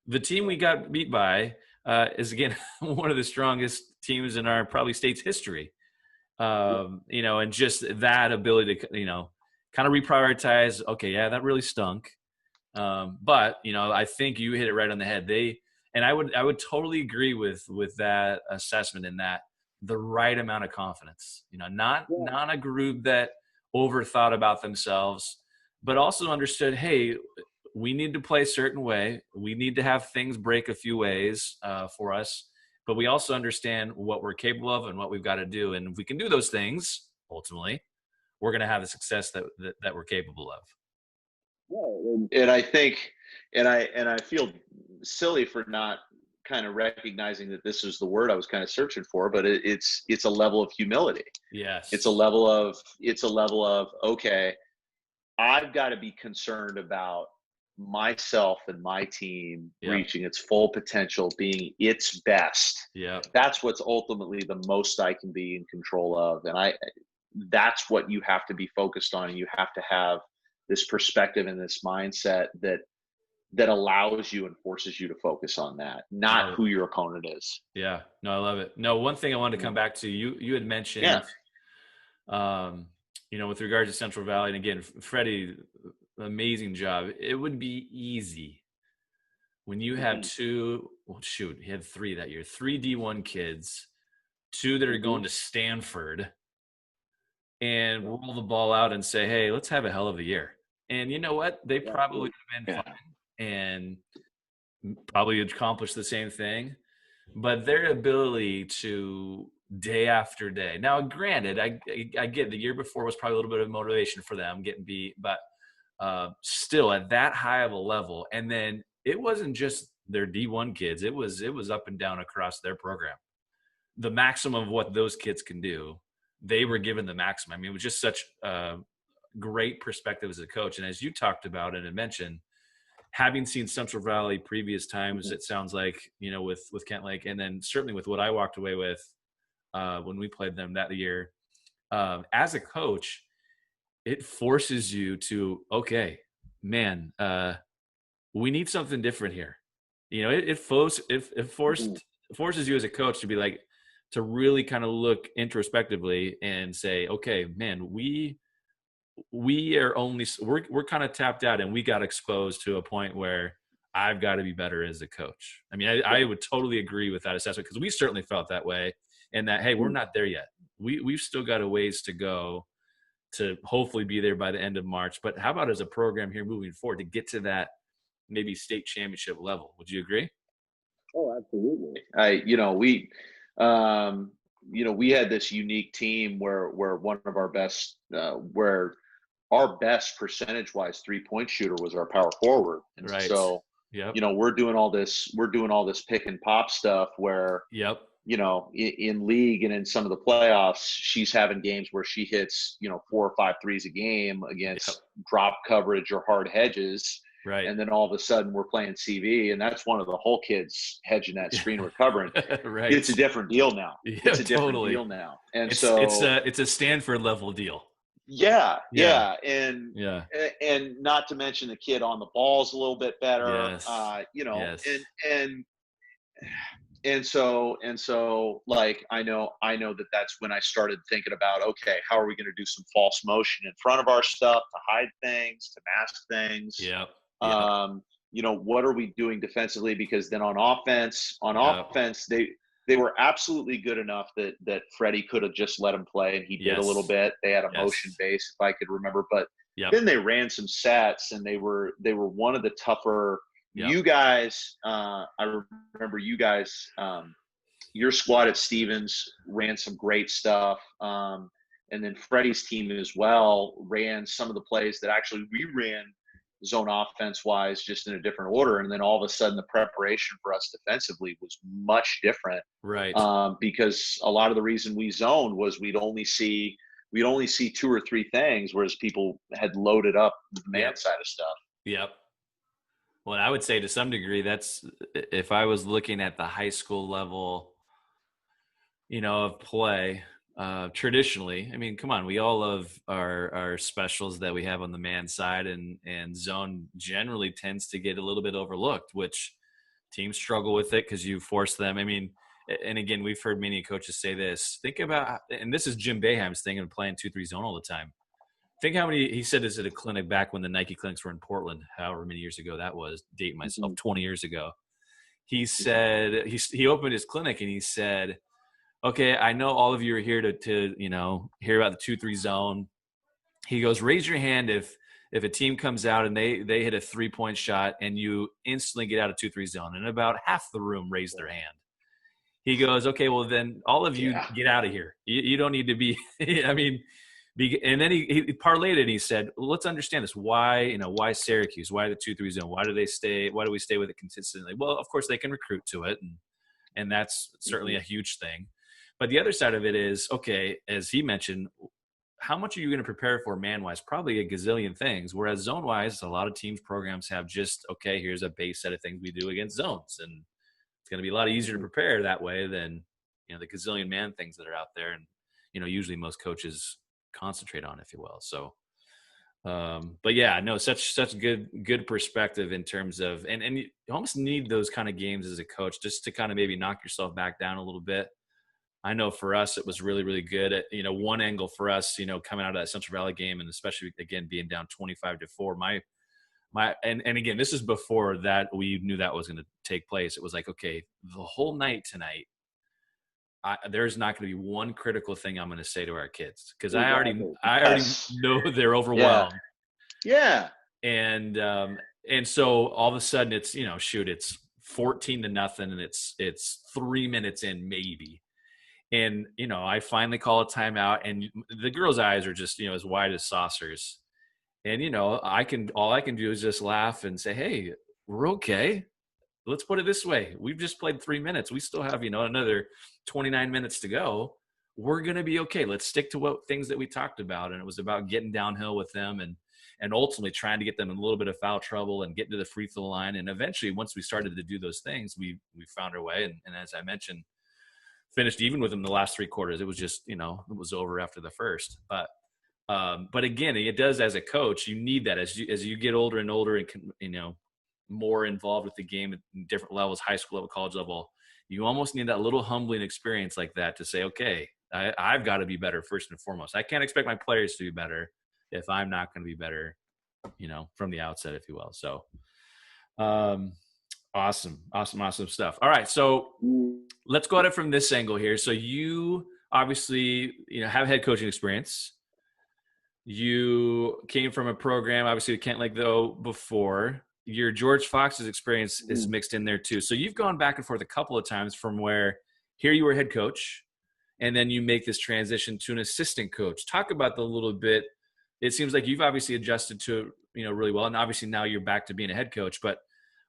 The team we got beat by is, again, one of the strongest teams in our probably state's history. And just that ability to, kind of reprioritize. Okay, yeah, that really stunk. But, I think you hit it right on the head. And I would totally agree with that assessment in that the right amount of confidence, not a group that overthought about themselves, but also understood, hey, we need to play a certain way. We need to have things break a few ways for us, but we also understand what we're capable of and what we've got to do. And if we can do those things, ultimately, we're going to have the success that we're capable of. And I think, and I feel silly for not kind of recognizing that this is the word I was kind of searching for, but it's a level of humility. Yes. It's a level of, okay, I've got to be concerned about myself and my team reaching its full potential, being its best. Yeah. That's what's ultimately the most I can be in control of. And that's what you have to be focused on. And you have to have this perspective and this mindset that allows you and forces you to focus on that, not who your opponent is. Yeah. No, I love it. No, one thing I wanted to come back to, you had mentioned, with regards to Central Valley, and again, Freddie, amazing job. It would be easy when you have he had 3 that year, 3 D1 kids, 2 that are going to Stanford, and roll the ball out and say, hey, let's have a hell of a year. And you know what? They probably would have been fine and probably accomplished the same thing. But their ability to day after day. Now, granted, I get the year before was probably a little bit of motivation for them getting beat, but still at that high of a level. And then it wasn't just their D1 kids. It was up and down across their program. The maximum of what those kids can do, they were given the maximum. I mean, it was just such a great perspective as a coach. And as you talked about it and mentioned, having seen Central Valley previous times, it sounds like, with Kentlake, and then certainly with what I walked away with when we played them that year, as a coach, it forces you to, okay, man, we need something different here. It forces you as a coach to be like, to really kind of look introspectively and say, okay, man, we're kind of tapped out, and we got exposed to a point where I've got to be better as a coach. I mean, I would totally agree with that assessment, because we certainly felt that way, and that, hey, we're not there yet. We've still got a ways to go to hopefully be there by the end of March. But how about as a program here moving forward to get to that maybe state championship level. Would you agree? Oh, absolutely. We had this unique team where one of our best, where our best percentage wise 3-point shooter was our power forward. And Right. so, Yep. we're doing all this pick and pop stuff where, Yep. in league and in some of the playoffs, she's having games where she hits, 4 or 5 threes a game Yep. against drop coverage or hard hedges. Right. And then all of a sudden we're playing CV, and that's one of the whole kids hedging that screen recovering. Right. It's a different deal now. Yeah, it's a different totally. deal now. And it's a Stanford level deal. Yeah. And not to mention the kid on the ball's a little bit better. Yes. And so like I know that that's when I started thinking about, okay, how are we going to do some false motion in front of our stuff to hide things, to mask things? Yep. What are we doing defensively? Because then on offense, they were absolutely good enough that Freddie could have just let him play, and he did a little bit. They had a motion base, if I could remember, but then they ran some sets, and they were one of the tougher. You guys, I remember you guys, your squad at Stevens ran some great stuff. And then Freddie's team as well ran some of the plays that actually we ran zone offense wise, just in a different order. And then all of a sudden the preparation for us defensively was much different. Right. Because a lot of the reason we zoned was we'd only see 2 or 3 things, whereas people had loaded up the man side of stuff. Yep. Well, I would say to some degree, that's, if I was looking at the high school level, of play, traditionally, I mean, come on, we all love our specials that we have on the man side, and zone generally tends to get a little bit overlooked, which teams struggle with it because you force them. I mean, and again, we've heard many coaches say this. Think about, and this is Jim Boeheim's thing of playing 2-3 zone all the time. Think how many, he said this at a clinic back when the Nike clinics were in Portland, however many years ago that was, dating myself, 20 years ago. He said, he opened his clinic and he said, okay, I know all of you are here to hear about the 2-3 zone. He goes, raise your hand if a team comes out and they hit a 3-point shot and you instantly get out of 2-3 zone. And about half the room raised their hand. He goes, okay, well then all of you get out of here. You don't need to be, I mean, and then he parlayed it and he said, well, let's understand this. Why Syracuse? Why the 2-3 zone? Why do we stay with it consistently? Well, of course they can recruit to it. And that's certainly a huge thing. But the other side of it is, okay, as he mentioned, how much are you going to prepare for man-wise? Probably a gazillion things. Whereas zone-wise, a lot of teams programs have just, okay, here's a base set of things we do against zones. And it's going to be a lot easier to prepare that way than, the gazillion man things that are out there. And, usually most coaches concentrate on, if you will. So, but yeah, no, such good perspective in terms of, and you almost need those kind of games as a coach just to kind of maybe knock yourself back down a little bit. I know for us, it was really, really good at, one angle for us, coming out of that Central Valley game, and especially again, being down 25-4, and again, this is before that we knew that was going to take place. It was like, okay, the whole night tonight, there's not going to be one critical thing I'm going to say to our kids, because I already know they're overwhelmed. Yeah. And so all of a sudden it's, it's 14-0 and it's 3 minutes in maybe. And, I finally call a timeout, and the girls' eyes are just, as wide as saucers. And, all I can do is just laugh and say, hey, we're okay. Let's put it this way. We've just played 3 minutes. We still have, another 29 minutes to go. We're going to be okay. Let's stick to things that we talked about. And it was about getting downhill with them and ultimately trying to get them in a little bit of foul trouble and get to the free throw line. And eventually, once we started to do those things, we found our way. And as I mentioned, finished even with them the last 3 quarters. It was just, it was over after the first. But again, it does, as a coach, you need that as you get older and older and more involved with the game at different levels, high school level, college level. You almost need that little humbling experience like that to say, okay, I've got to be better first and foremost. I can't expect my players to be better if I'm not going to be better, from the outset, if you will. So, awesome stuff. All right. So let's go at it from this angle here. So you obviously, have head coaching experience. You came from a program, obviously, Kentlake though before. your George Fox's experience is mixed in there too. So you've gone back and forth a couple of times from where here you were head coach, and then you make this transition to an assistant coach. Talk about the little bit. It seems like you've obviously adjusted to it, really well, and obviously now you're back to being a head coach. But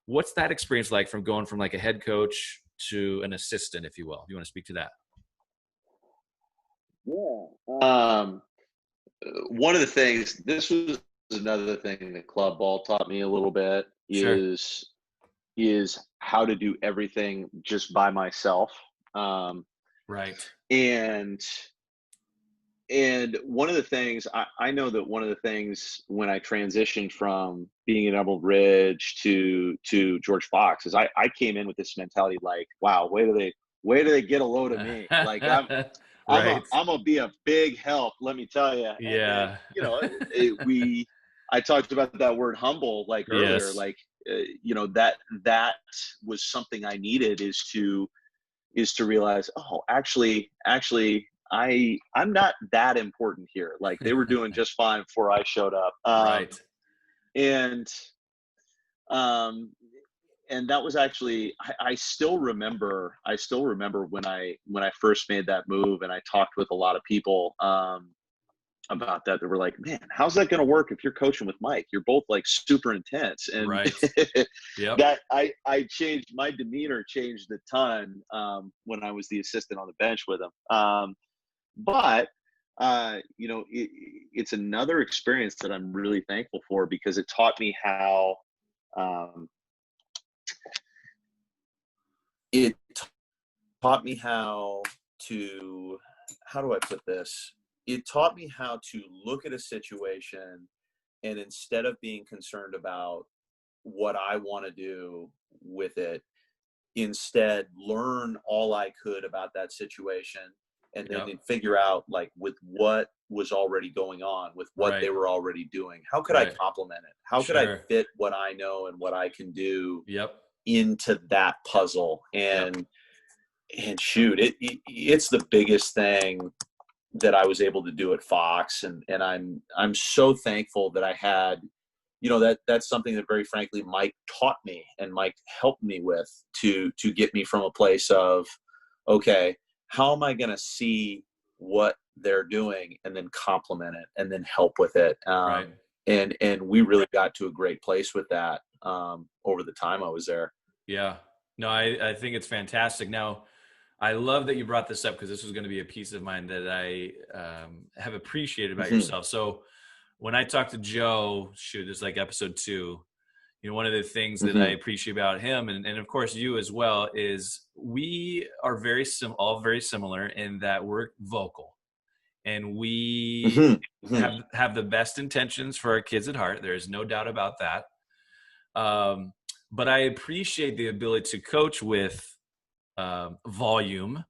what's that experience like from going from like a head coach to an assistant, if you will? Do you want to speak to that? Yeah. One of the things, this was another thing that club ball taught me a little bit Sure. is how to do everything just by myself. Right. And one of the things I know that one of the things when I transitioned from being in Emerald Ridge to George Fox is I came in with this mentality like, wow, where do they get a load of me? Like Right. I'm gonna be a big help, let me tell you. And then, Yeah. I talked about that word humble like earlier, Yes. like that was something I needed is to realize, oh, actually I'm not that important here. Like they were doing just fine before I showed up. Right. And um and that was actually I still remember when I first made that move, and I talked with a lot of people about that. They were like, man, how's that going to work if you're coaching with Mike? You're both like super intense. And Right. Yep. that I changed, my demeanor changed a ton when I was the assistant on the bench with him. But it's another experience that I'm really thankful for, because it taught me how um, it taught me how to, how do I put this? It taught me how to look at a situation, and instead of being concerned about what I want to do with it, instead learn all I could about that situation, and then Yep. figure out, like, with what was already going on, with what Right. they were already doing, how could I Right. complement it? How could I Sure. fit what I know and what I can do Yep. into that puzzle? Yep. And shoot, it's the biggest thing that I was able to do at Fox, and I'm so thankful that I had, that's something that very frankly Mike taught me and Mike helped me with to get me from a place of, okay, how am I going to see what they're doing and then complement it and then help with it. Right. And we really got to a great place with that over the time I was there. Yeah. No, I think it's fantastic. Now, I love that you brought this up, because this was going to be a piece of mine that I have appreciated about Mm-hmm. yourself. So when I talked to Joe, shoot, it's like episode 2, one of the things that I Mm-hmm. appreciate about him, and of course you as well, is we are all very similar in that we're vocal, and we Mm-hmm. Mm-hmm. have the best intentions for our kids at heart. There's no doubt about that. But I appreciate the ability to coach with volume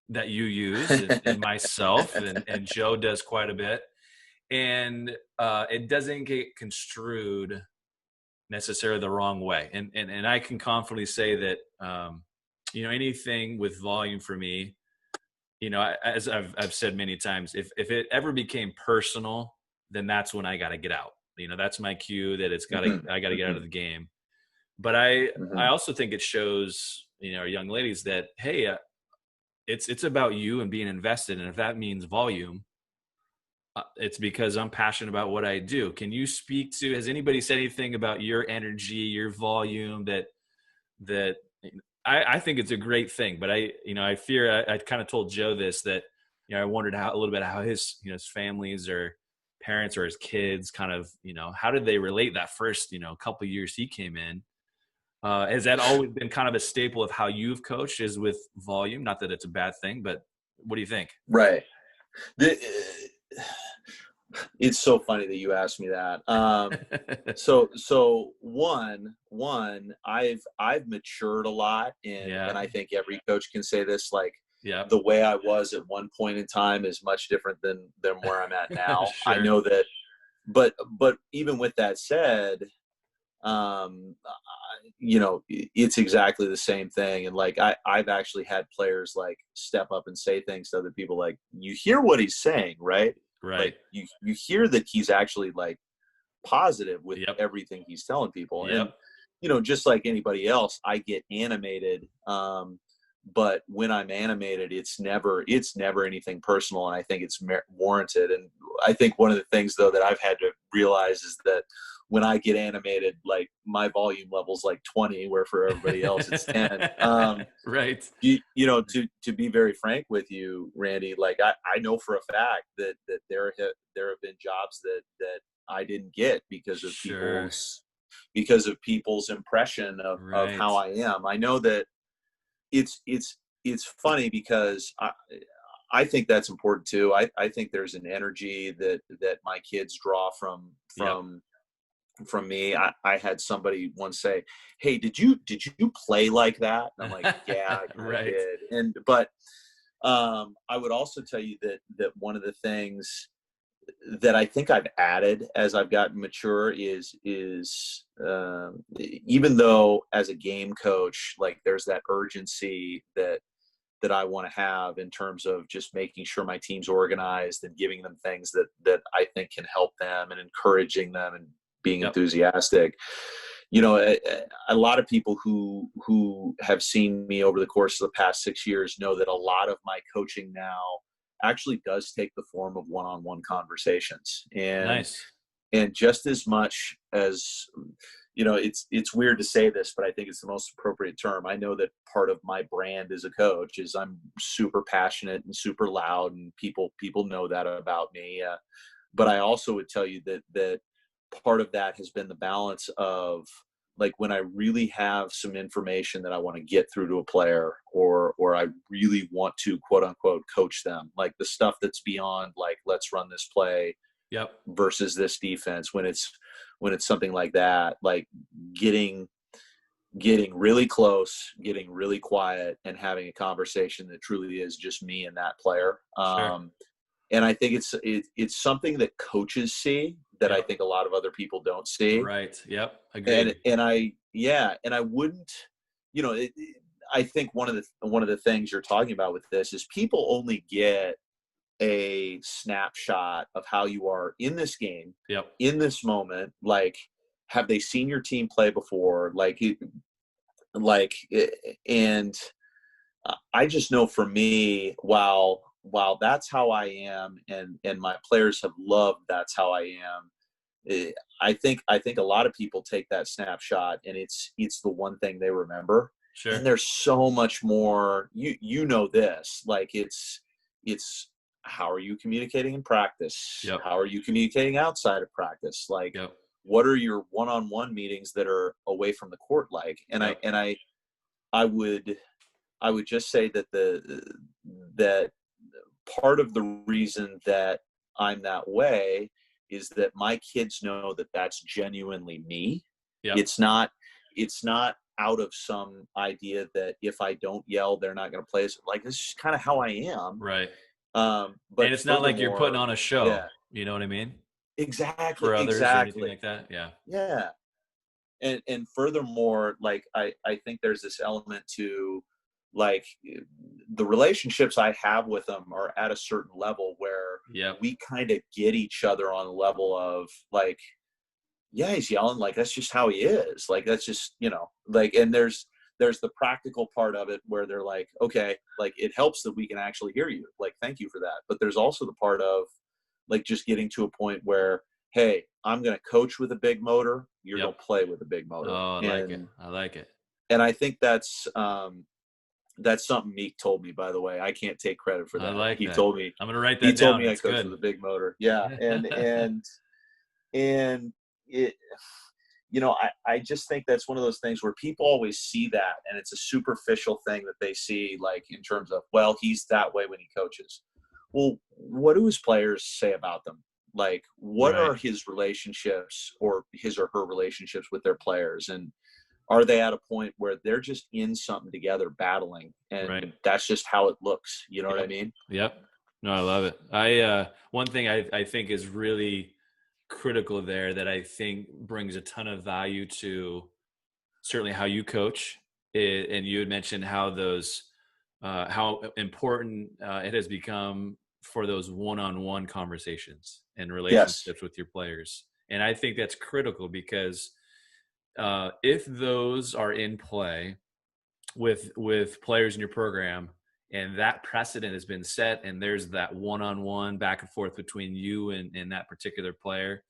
that you use, and myself and Joe does quite a bit. And it doesn't get construed necessarily the wrong way. And I can confidently say that, anything with volume for me, as I've said many times, if it ever became personal, then that's when I got to get out. That's my cue that I got to get out of the game. But I Mm-hmm. also think it shows, our young ladies that, hey, it's about you and being invested. And if that means volume, it's because I'm passionate about what I do. Can you speak to, has anybody said anything about your energy, your volume, that I think it's a great thing, but I fear, I kind of told Joe this, that, I wondered a little bit how his, his families or parents or his kids kind of, how did they relate that first, couple of years he came in? Has that always been kind of a staple of how you've coached, is with volume? Not that it's a bad thing, but what do you think? Right. It's so funny that you asked me that. So one, I've matured a lot, and Yeah. I think every coach can say this, like, Yeah. the way I was at one point in time is much different than where I'm at now. I Sure. know that, but even with that said, um, it's exactly the same thing. And like, I've actually had players like step up and say things to other people, like, you hear what he's saying, right? Right. Like you hear that he's actually like positive with Yep. everything he's telling people. And, Yep. just like anybody else, I get animated. But when I'm animated, it's never anything personal. And I think it's warranted. And I think one of the things though, that I've had to realize is that when I get animated, like my volume level's like 20, where for everybody else it's 10. Right. To be very frank with you, Randy, like I know for a fact that there have been jobs that I didn't get because of Sure. people's impression of Right. how I am. I know that it's funny because I think that's important too. I think there's an energy that my kids draw Yep. from me. I had somebody once say, "Hey, did you play like that?" And I'm like, "Yeah, I Right. did." But I would also tell you that one of the things that I think I've added as I've gotten mature is even though as a game coach, like there's that urgency that I want to have in terms of just making sure my team's organized and giving them things that I think can help them and encouraging them and being Yep. enthusiastic. A lot of people who have seen me over the course of the past 6 years know that a lot of my coaching now actually does take the form of one-on-one conversations. Nice. And just as much as, it's weird to say this, but I think it's the most appropriate term. I know that part of my brand as a coach is I'm super passionate and super loud, and people know that about me. But I also would tell you that part of that has been the balance of, like, when I really have some information that I want to get through to a player, or I really want to quote unquote coach them, like the stuff that's beyond like, let's run this play Yep. versus this defense. When it's something like that, like getting really close, getting really quiet, and having a conversation that truly is just me and that player. Sure. And I think it's something that coaches see that I Yep. think a lot of other people don't see. Right. Yep. Agreed. And I wouldn't, I think one of the things you're talking about with this is people only get a snapshot of how you are in this game, Yep. in this moment. Like, have they seen your team play before? And I just know for me, while that's how I am, and my players have loved that's how I am. I think a lot of people take that snapshot, and it's the one thing they remember. Sure. And there's so much more. You know this, like it's how are you communicating in practice? Yep. How are you communicating outside of practice? Like, Yep. what are your one-on-one meetings that are away from the court like? And Yep. I would just say that that part of the reason that I'm that way is that my kids know that that's genuinely me. Yep. It's not out of some idea that if I don't yell, they're not going to play. Like, this is kind of how I am. Right. But And it's not like you're putting on a show. Yeah, You know what I mean? exactly. For others or anything like that. Yeah. Yeah. And furthermore, like, I think there's this element to, like, the relationships I have with them are at a certain level where Yep. we kind of get each other on the level of, like, yeah, he's yelling, like, that's just how he is. Like, that's just, like, and there's the practical part of it where they're like, okay, like, it helps that we can actually hear you. Like, thank you for that. But there's also the part of, like, just getting to a point where, hey, I'm going to coach with a big motor. You're Yep. going to play with a big motor. Oh, I like it. I like it. And I think that's something Meek told me, by the way. I can't take credit for that. I like He that. told me. I'm gonna write that He told down. me I That's coach good. with a big motor. Yeah, and it, I just think that's one of those things where people always see that, and it's a superficial thing that they see, like, in terms of, well, he's that way when he coaches. Well, what do his players say about them? Like, what Right. are his relationships, or his or her relationships with their players? And are they at a point where they're just in something together battling, and Right. that's just how it looks? You know Yep. what I mean? Yep. No, I love it. One thing I think is really critical there that I think brings a ton of value to certainly how you coach, and you had mentioned how those how important it has become for those one-on-one conversations and Yes. relationships with your players. And I think that's critical because if those are in play with players in your program, and that precedent has been set, and there's that one-on-one back and forth between you and that particular player,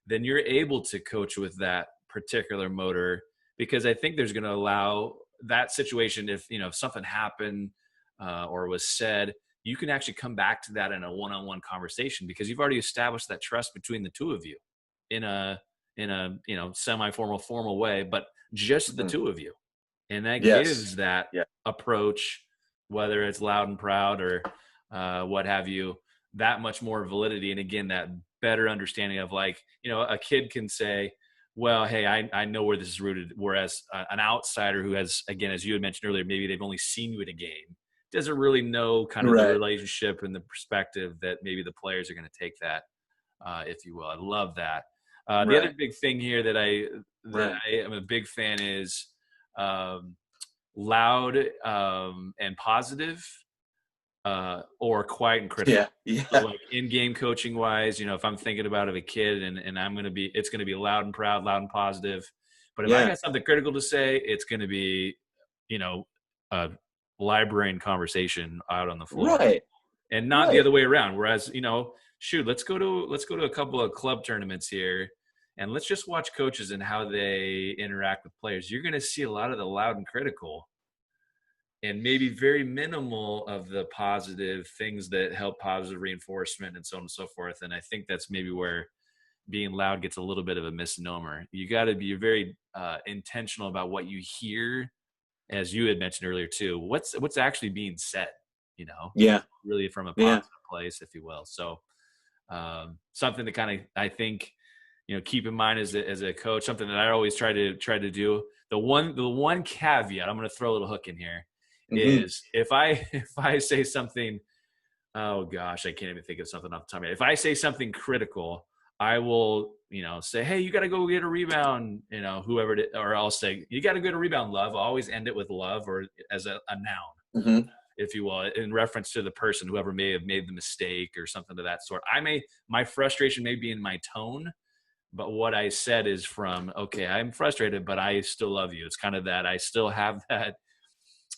then you're able to coach with that particular motor, because I think there's going to allow that situation, if if something happened or was said, you can actually come back to that in a one-on-one conversation, because you've already established that trust between the two of you in a semi-formal, formal way, but just the two of you. And that gives that approach, whether it's loud and proud or what have you, that much more validity. And again, that better understanding of, like, a kid can say, well, hey, I know where this is rooted. Whereas an outsider who has, again, as you had mentioned earlier, maybe they've only seen you at a game, doesn't really know kind of the relationship and the perspective that maybe the players are going to take that, if you will. I love that. The other big thing here that I am a big fan is loud and positive, or quiet and critical. So like in-game coaching wise, if I'm thinking about a kid and it's going to be loud and proud, loud and positive. But if I got something critical to say, it's going to be, a librarian conversation out on the floor, and not the other way around. Whereas, let's go to a couple of club tournaments here, and let's just watch coaches and how they interact with players. You're going to see a lot of the loud and critical, and maybe very minimal of the positive things that help positive reinforcement and so on and so forth. And I think that's maybe where being loud gets a little bit of a misnomer. You got to be very intentional about what you hear, as you had mentioned earlier too. What's actually being said, really from a positive place, if you will. So something to kind of, I think, keep in mind as a coach, something that I always try to do. The one caveat, I'm going to throw a little hook in here, is if I say something, oh gosh, I can't even think of something off the top of my head. If I say something critical, I will, say, hey, you got to go get a rebound, whoever it is, or I'll say, you got to get a rebound, love. I'll always end it with love, or as a noun, if you will, in reference to the person, whoever may have made the mistake or something of that sort. My frustration may be in my tone, but what I said is from, okay, I'm frustrated, but I still love you. It's kind of that I still have that,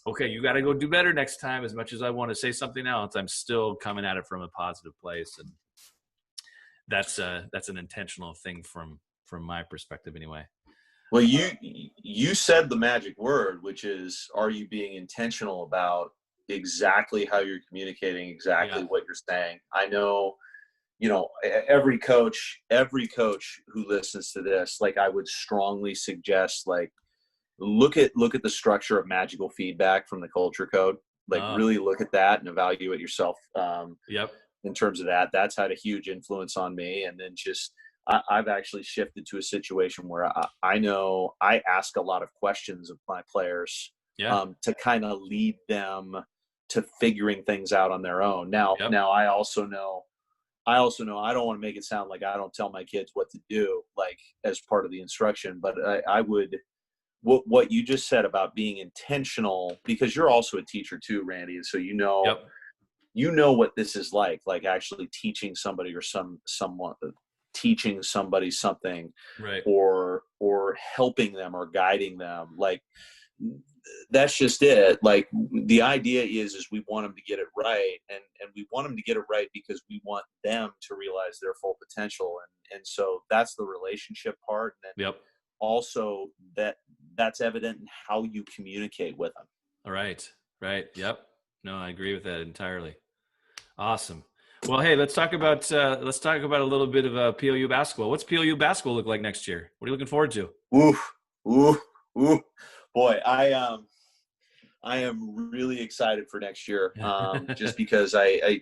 okay, you got to go do better next time. As much as I want to say something else, I'm still coming at it from a positive place. And that's an intentional thing from my perspective anyway. Well, you said the magic word, which is, are you being intentional about exactly how you're communicating, exactly what you're saying? I know, every coach who listens to this, like, I would strongly suggest, like, look at the structure of magical feedback from the culture code. Like, really look at that and evaluate yourself. In terms of that, that's had a huge influence on me. And then just, I've actually shifted to a situation where I know I ask a lot of questions of my players to kind of lead them to figuring things out on their own. Now I also know I don't want to make it sound like I don't tell my kids what to do, like, as part of the instruction, but I would, what you just said about being intentional, because you're also a teacher too, Randy. And so, you know what this is like actually teaching somebody or someone teaching somebody something, or helping them or guiding them. Like, that's just it. Like, the idea is we want them to get it right, and we want them to get it right because we want them to realize their full potential. And so that's the relationship part. And then also that's evident in how you communicate with them. All right. Yep. No, I agree with that entirely. Awesome. Well, hey, let's talk about a little bit of POU basketball. What's POU basketball look like next year? What are you looking forward to? Ooh, boy, I am really excited for next year. Just because I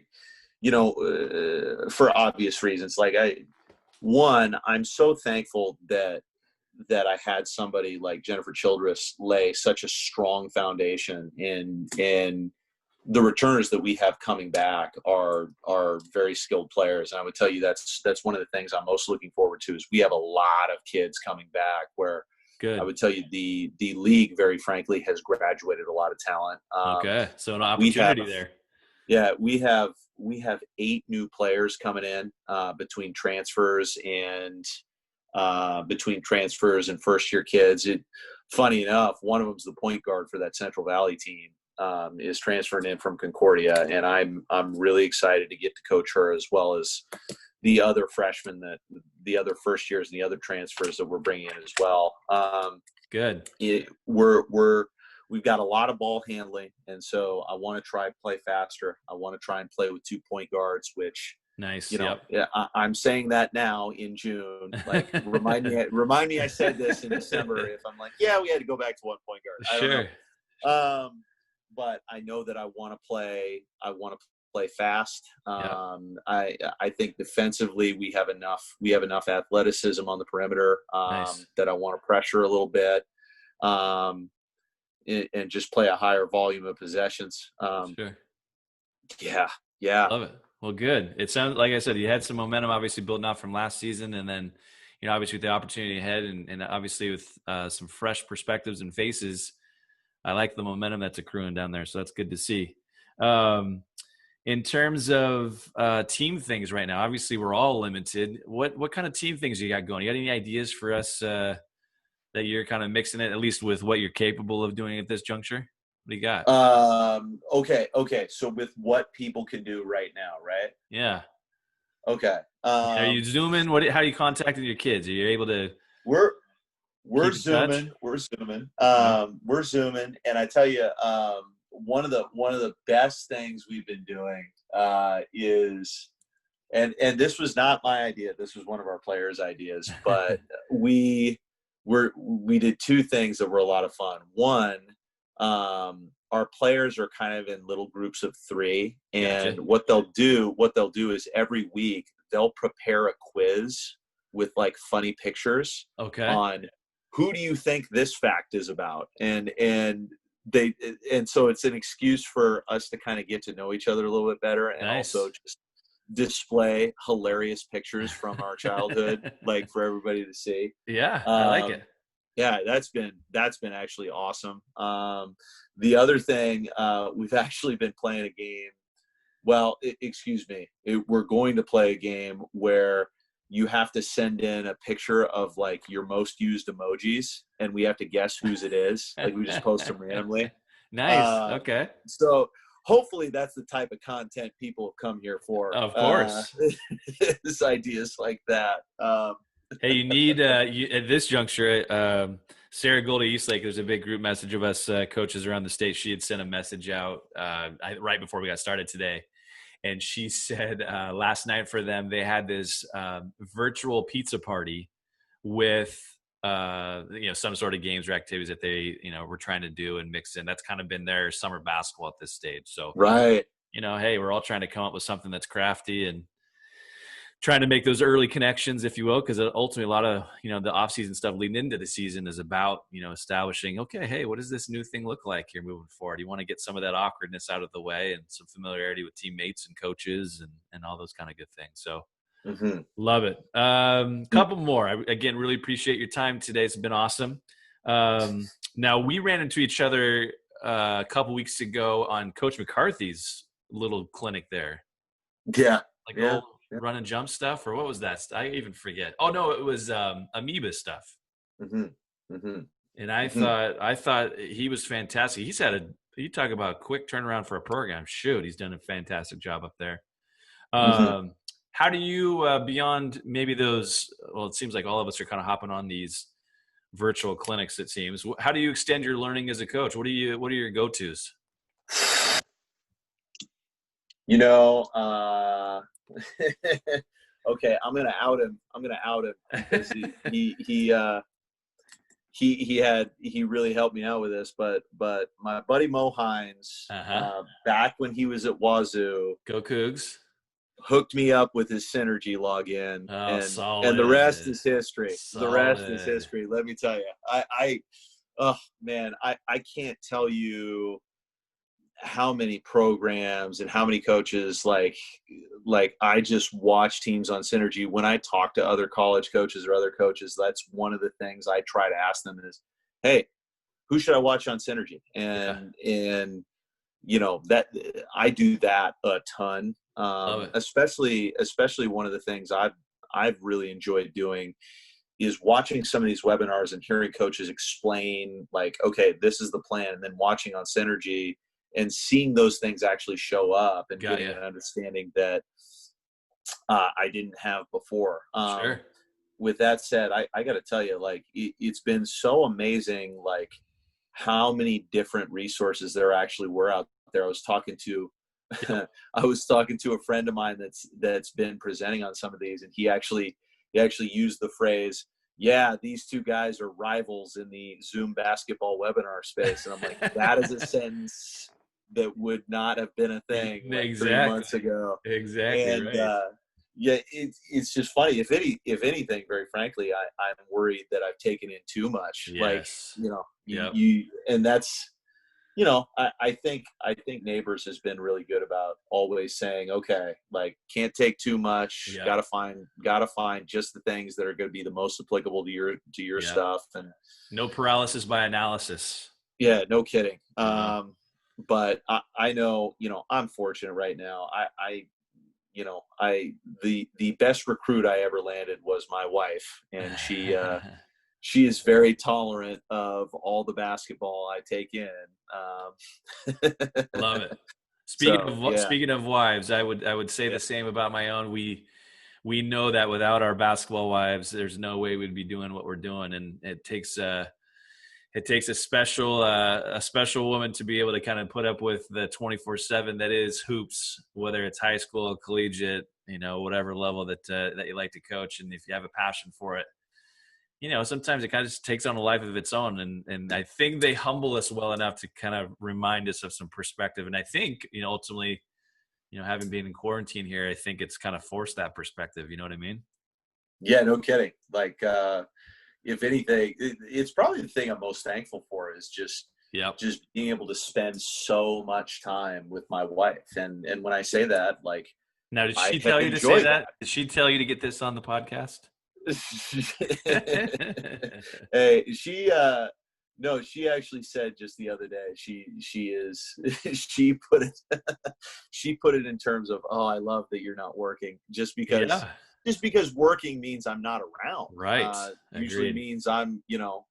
for obvious reasons. Like, I'm so thankful that I had somebody like Jennifer Childress lay such a strong foundation in the returners that we have coming back are very skilled players. And I would tell you that's one of the things I'm most looking forward to, is we have a lot of kids coming back where I would tell you the league, very frankly, has graduated a lot of talent. Okay. So an opportunity there. Yeah. We have 8 new players coming in between transfers and between transfers and first-year kids. Funny enough, one of them's the point guard for that Central Valley team, is transferring in from Concordia, and I'm really excited to get to coach her, as well as the other freshmen, the other first years and the other transfers that we're bringing in as well. Good. We've got a lot of ball handling, and so I want to try and play faster. I want to try and play with 2 point guards, which nice. Yeah, I'm saying that now in June. Like, remind me I said this in December if I'm like, yeah, we had to go back to 1 point guard. I don't know. But I know that I want to play fast. I think defensively we have enough athleticism on the perimeter that I want to pressure a little bit. And just play a higher volume of possessions. Yeah. Love it. Well, good. It sounds like, I said, you had some momentum obviously building up from last season, and then, obviously with the opportunity ahead, and obviously with some fresh perspectives and faces, I like the momentum that's accruing down there. So that's good to see. In terms of team things right now, obviously we're all limited. What kind of team things you got going? You got any ideas for us that you're kind of mixing it, at least with what you're capable of doing at this juncture? What do you got? Okay. So with what people can do right now, right? Yeah. Okay. Are you Zooming? How are you contacting your kids? Are you able to? We're Zooming. We're Zooming, and I tell you, one of the best things we've been doing is, and this was not my idea. This was one of our players' ideas, but we did 2 things that were a lot of fun. One, our players are kind of in little groups of 3, and Gotcha. what they'll do is every week they'll prepare a quiz with like funny pictures on who do you think this fact is about, and so it's an excuse for us to kind of get to know each other a little bit better, and also just display hilarious pictures from our childhood, like for everybody to see. Yeah, I like it. Yeah, that's been actually awesome. The other thing, we've actually been playing a game. Well, we're going to play a game where you have to send in a picture of like your most used emojis, and we have to guess whose it is. Like, we just post them randomly. Nice. Okay. So hopefully that's the type of content people come here for. Of course. This ideas like that. Hey, you need at this juncture, Sarah Goldie Eastlake, there's a big group message of us coaches around the state. She had sent a message out right before we got started today. And she said last night for them, they had this virtual pizza party with, some sort of games or activities that they, were trying to do and mix in. That's kind of been their summer basketball at this stage. So, right. Hey, we're all trying to come up with something that's crafty and trying to make those early connections, if you will, because ultimately a lot of, the off-season stuff leading into the season is about, establishing, okay, hey, what does this new thing look like here moving forward? You want to get some of that awkwardness out of the way and some familiarity with teammates and coaches and all those kind of good things. So love it. Couple more. I, again, really appreciate your time today. It's been awesome. Now, we ran into each other a couple weeks ago on Coach McCarthy's little clinic there. Yeah. Run and jump stuff, or what was that? I even forget. Oh no, it was amoeba stuff. And I thought he was fantastic. You talk about a quick turnaround for a program. Shoot, he's done a fantastic job up there. How do you beyond maybe those? Well, it seems like all of us are kind of hopping on these virtual clinics. It seems. How do you extend your learning as a coach? What are your go-tos? Okay, I'm gonna out him because he really helped me out with this. But my buddy Mo Hines, back when he was at Wazoo, go Cougs, hooked me up with his Synergy login, and the rest is history. The rest is history. Let me tell you, I can't tell you how many programs and how many coaches like I just watch teams on Synergy. When I talk to other college coaches or other coaches, that's one of the things I try to ask them is, hey, who should I watch on Synergy? And that I do that a ton. Especially one of the things I've really enjoyed doing is watching some of these webinars and hearing coaches explain, like, okay, this is the plan, and then watching on Synergy and seeing those things actually show up and getting an understanding that I didn't have before. Sure. With that said, I got to tell you, like, it's been so amazing, like, how many different resources there actually were out there. I was talking to a friend of mine that's been presenting on some of these, and he actually used the phrase, "Yeah, these two guys are rivals in the Zoom basketball webinar space." And I'm like, that is a sentence that would not have been a thing like 3 months ago. Exactly. And right. yeah, it's just funny. If anything, very frankly, I'm worried that I've taken in too much. Yes. Like, you and that's, I think Neighbors has been really good about always saying, okay, like, can't take too much. Gotta find just the things that are going to be the most applicable to your stuff, and no paralysis by analysis. Yeah, no kidding. But I know, I'm fortunate right now. The best recruit I ever landed was my wife, and she is very tolerant of all the basketball I take in. Love it. Speaking of wives, I would say the same about my own. We know that without our basketball wives, there's no way we'd be doing what we're doing, and it takes a special woman to be able to kind of put up with the 24/7 that is hoops, whether it's high school, collegiate, whatever level that you like to coach. And if you have a passion for it, sometimes it kind of just takes on a life of its own. And I think they humble us well enough to kind of remind us of some perspective. And I think, ultimately, having been in quarantine here, I think it's kind of forced that perspective. You know what I mean? Yeah, no kidding. Like, if anything, it's probably the thing I'm most thankful for is just being able to spend so much time with my wife. And when I say that, like, now, did she tell you to say that? Did she tell you to get this on the podcast? Hey, no, she actually said just the other day, she put it in terms of, oh, I love that you're not working, just because working means I'm not around. Right. Usually means I'm,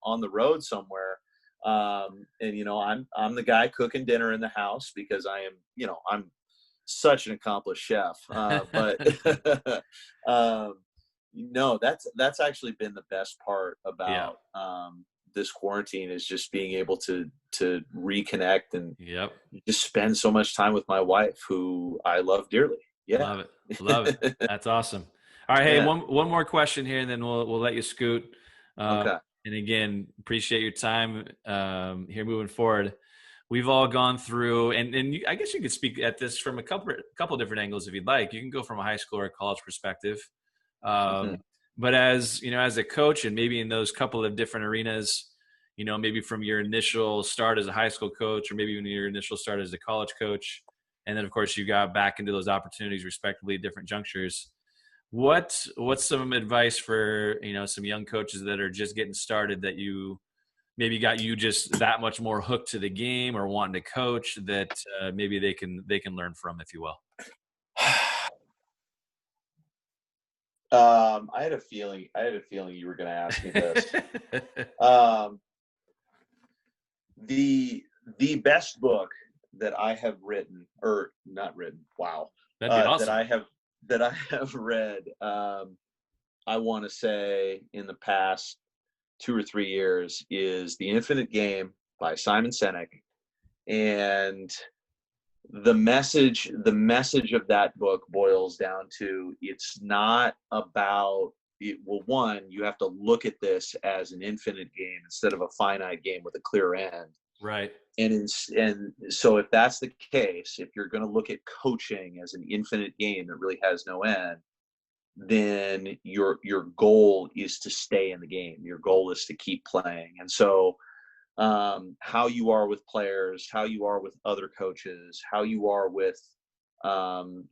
on the road somewhere. And, I'm the guy cooking dinner in the house because I am, I'm such an accomplished chef. But no, that's actually been the best part about this quarantine, is just being able to reconnect and just spend so much time with my wife, who I love dearly. Yeah. Love it. That's awesome. All right. Hey, one more question here, and then we'll let you scoot. Okay. And again, appreciate your time here moving forward. We've all gone through, and I guess you could speak at this from a couple different angles if you'd like. You can go from a high school or a college perspective. But as a coach, and maybe in those couple of different arenas, maybe from your initial start as a high school coach, or maybe even your initial start as a college coach, and then of course you got back into those opportunities respectively at different junctures. What's some advice for some young coaches that are just getting started, that you maybe got you just that much more hooked to the game or wanting to coach, that maybe they can learn from, if you will? I had a feeling you were going to ask me this. The best book that I have written, or not written, wow, that'd be awesome. that I have read, I want to say in the past 2 or 3 years, is The Infinite Game by Simon Sinek. And the message of that book boils down to, it's not about it. Well, one, you have to look at this as an infinite game instead of a finite game with a clear end. Right. And so if that's the case, if you're going to look at coaching as an infinite game that really has no end, then your goal is to stay in the game. Your goal is to keep playing. And so how you are with players, how you are with other coaches, how you are with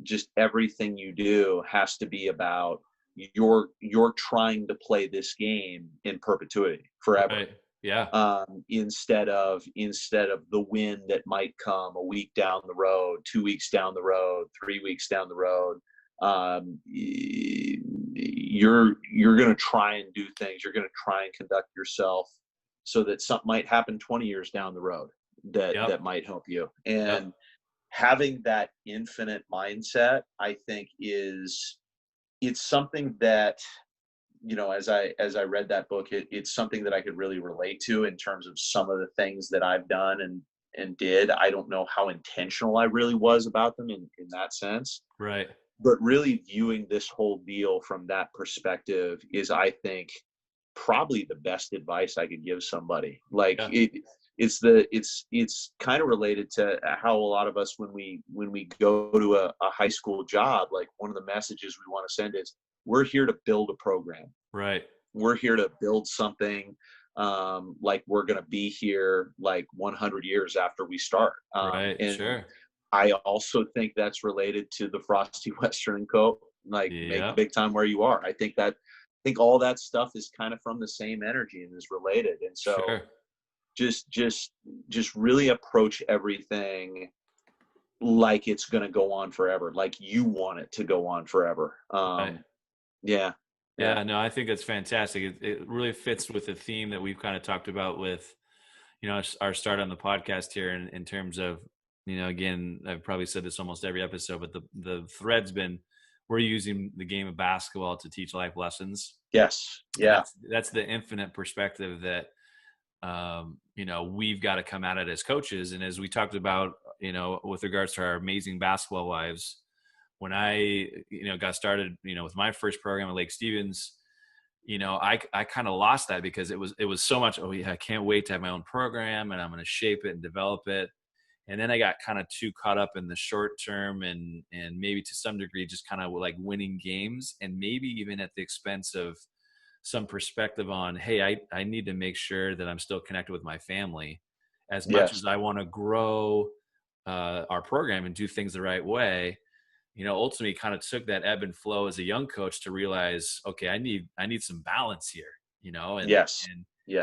just everything you do has to be about you're trying to play this game in perpetuity, forever. Right. Yeah. Instead of the win that might come a week down the road, 2 weeks down the road, 3 weeks down the road. you're going to try and do things. You're going to try and conduct yourself so that something might happen 20 years down the road that might help you. And having that infinite mindset, I think it's something that, as I read that book, it's something that I could really relate to in terms of some of the things that I've done and did. I don't know how intentional I really was about them in that sense. Right. But really viewing this whole deal from that perspective is, I think, probably the best advice I could give somebody. Like it's kind of related to how a lot of us, when we go to a high school job, like one of the messages we want to send is, we're here to build a program. Right. We're here to build something. Like we're going to be here like 100 years after we start. Right. And sure. I also think that's related to the Frosty Western Coat, like make big time where you are. I think all that stuff is kind of from the same energy and is related. And so just really approach everything like it's going to go on forever, like you want it to go on forever. Yeah. No, I think that's fantastic. It really fits with the theme that we've kind of talked about with, our start on the podcast here in terms of, again, I've probably said this almost every episode, but the thread's been, we're using the game of basketball to teach life lessons. Yes. Yeah. That's the infinite perspective that, we've got to come at it as coaches. And as we talked about, with regards to our amazing basketball lives, when I, got started, with my first program at Lake Stevens, I kind of lost that because it was so much, I can't wait to have my own program and I'm going to shape it and develop it. And then I got kind of too caught up in the short term and maybe to some degree just kind of like winning games, and maybe even at the expense of some perspective on, hey, I need to make sure that I'm still connected with my family as much as I want to grow our program and do things the right way. Ultimately kind of took that ebb and flow as a young coach to realize, okay, I need some balance here, and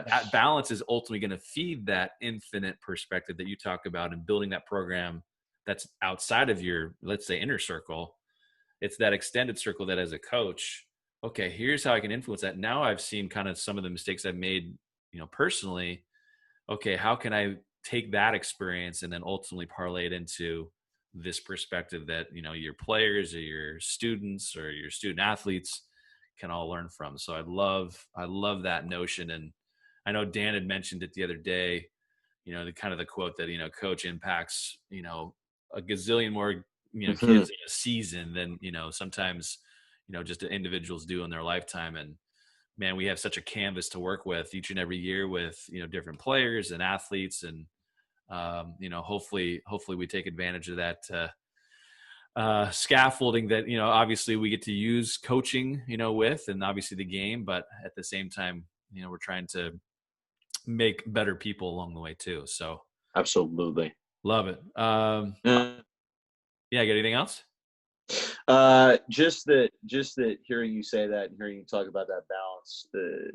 that balance is ultimately going to feed that infinite perspective that you talk about and building that program that's outside of your, let's say, inner circle. It's that extended circle that as a coach, okay, here's how I can influence that. Now I've seen kind of some of the mistakes I've made, personally. Okay, how can I take that experience and then ultimately parlay it into this perspective that, your players or your students or your student athletes can all learn from. So I love that notion. And I know Dan had mentioned it the other day, the kind of the quote that, coach impacts, a gazillion more, kids in a season than, sometimes, just individuals do in their lifetime. And man, we have such a canvas to work with each and every year with, different players and athletes. And, hopefully we take advantage of that, scaffolding that, obviously we get to use coaching, with, and obviously the game, but at the same time, we're trying to make better people along the way too. So absolutely love it. Got anything else? Just that hearing you say that and hearing you talk about that balance,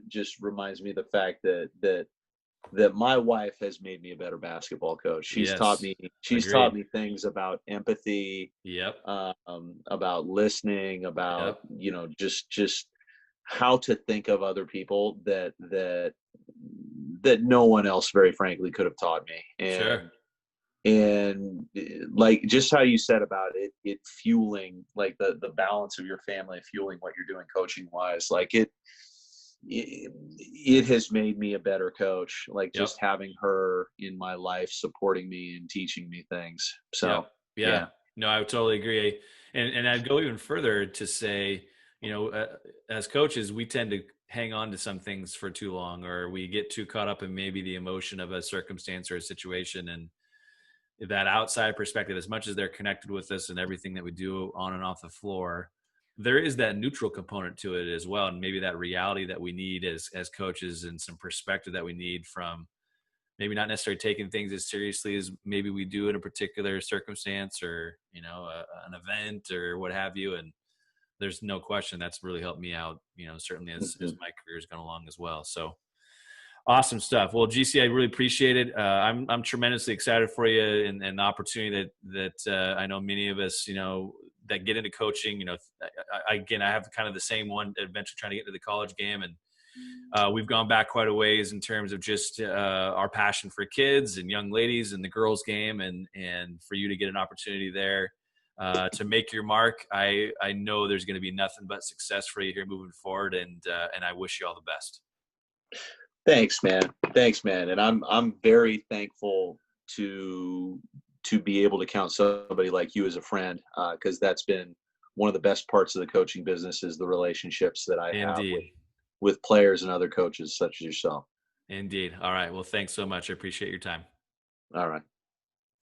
just reminds me of the fact that my wife has made me a better basketball coach. She's taught me things about empathy, about listening, about, just how to think of other people that no one else, very frankly, could have taught me. And like just how you said about it fueling like the balance of your family, fueling what you're doing coaching wise, like it has made me a better coach, like just having her in my life supporting me and teaching me things. So no, I would totally agree. And I'd go even further to say, as coaches, we tend to hang on to some things for too long, or we get too caught up in maybe the emotion of a circumstance or a situation. And that outside perspective, as much as they're connected with us and everything that we do on and off the floor, there is that neutral component to it as well. And maybe that reality that we need as coaches, and some perspective that we need from maybe not necessarily taking things as seriously as maybe we do in a particular circumstance or, an event or what have you. And there's no question that's really helped me out, certainly as my career's gone along as well. So awesome stuff. Well, GC, I really appreciate it. I'm tremendously excited for you and the opportunity that I know many of us, that get into coaching. You know, again, I have kind of the same one adventure trying to get into the college game, and we've gone back quite a ways in terms of just our passion for kids and young ladies and the girls game, and for you to get an opportunity there to make your mark. I know there's going to be nothing but success for you here moving forward, and I wish you all the best. Thanks, man. And I'm very thankful to be able to count somebody like you as a friend, because that's been one of the best parts of the coaching business, is the relationships that I have with players and other coaches such as yourself. Indeed. All right. Well, thanks so much. I appreciate your time. All right.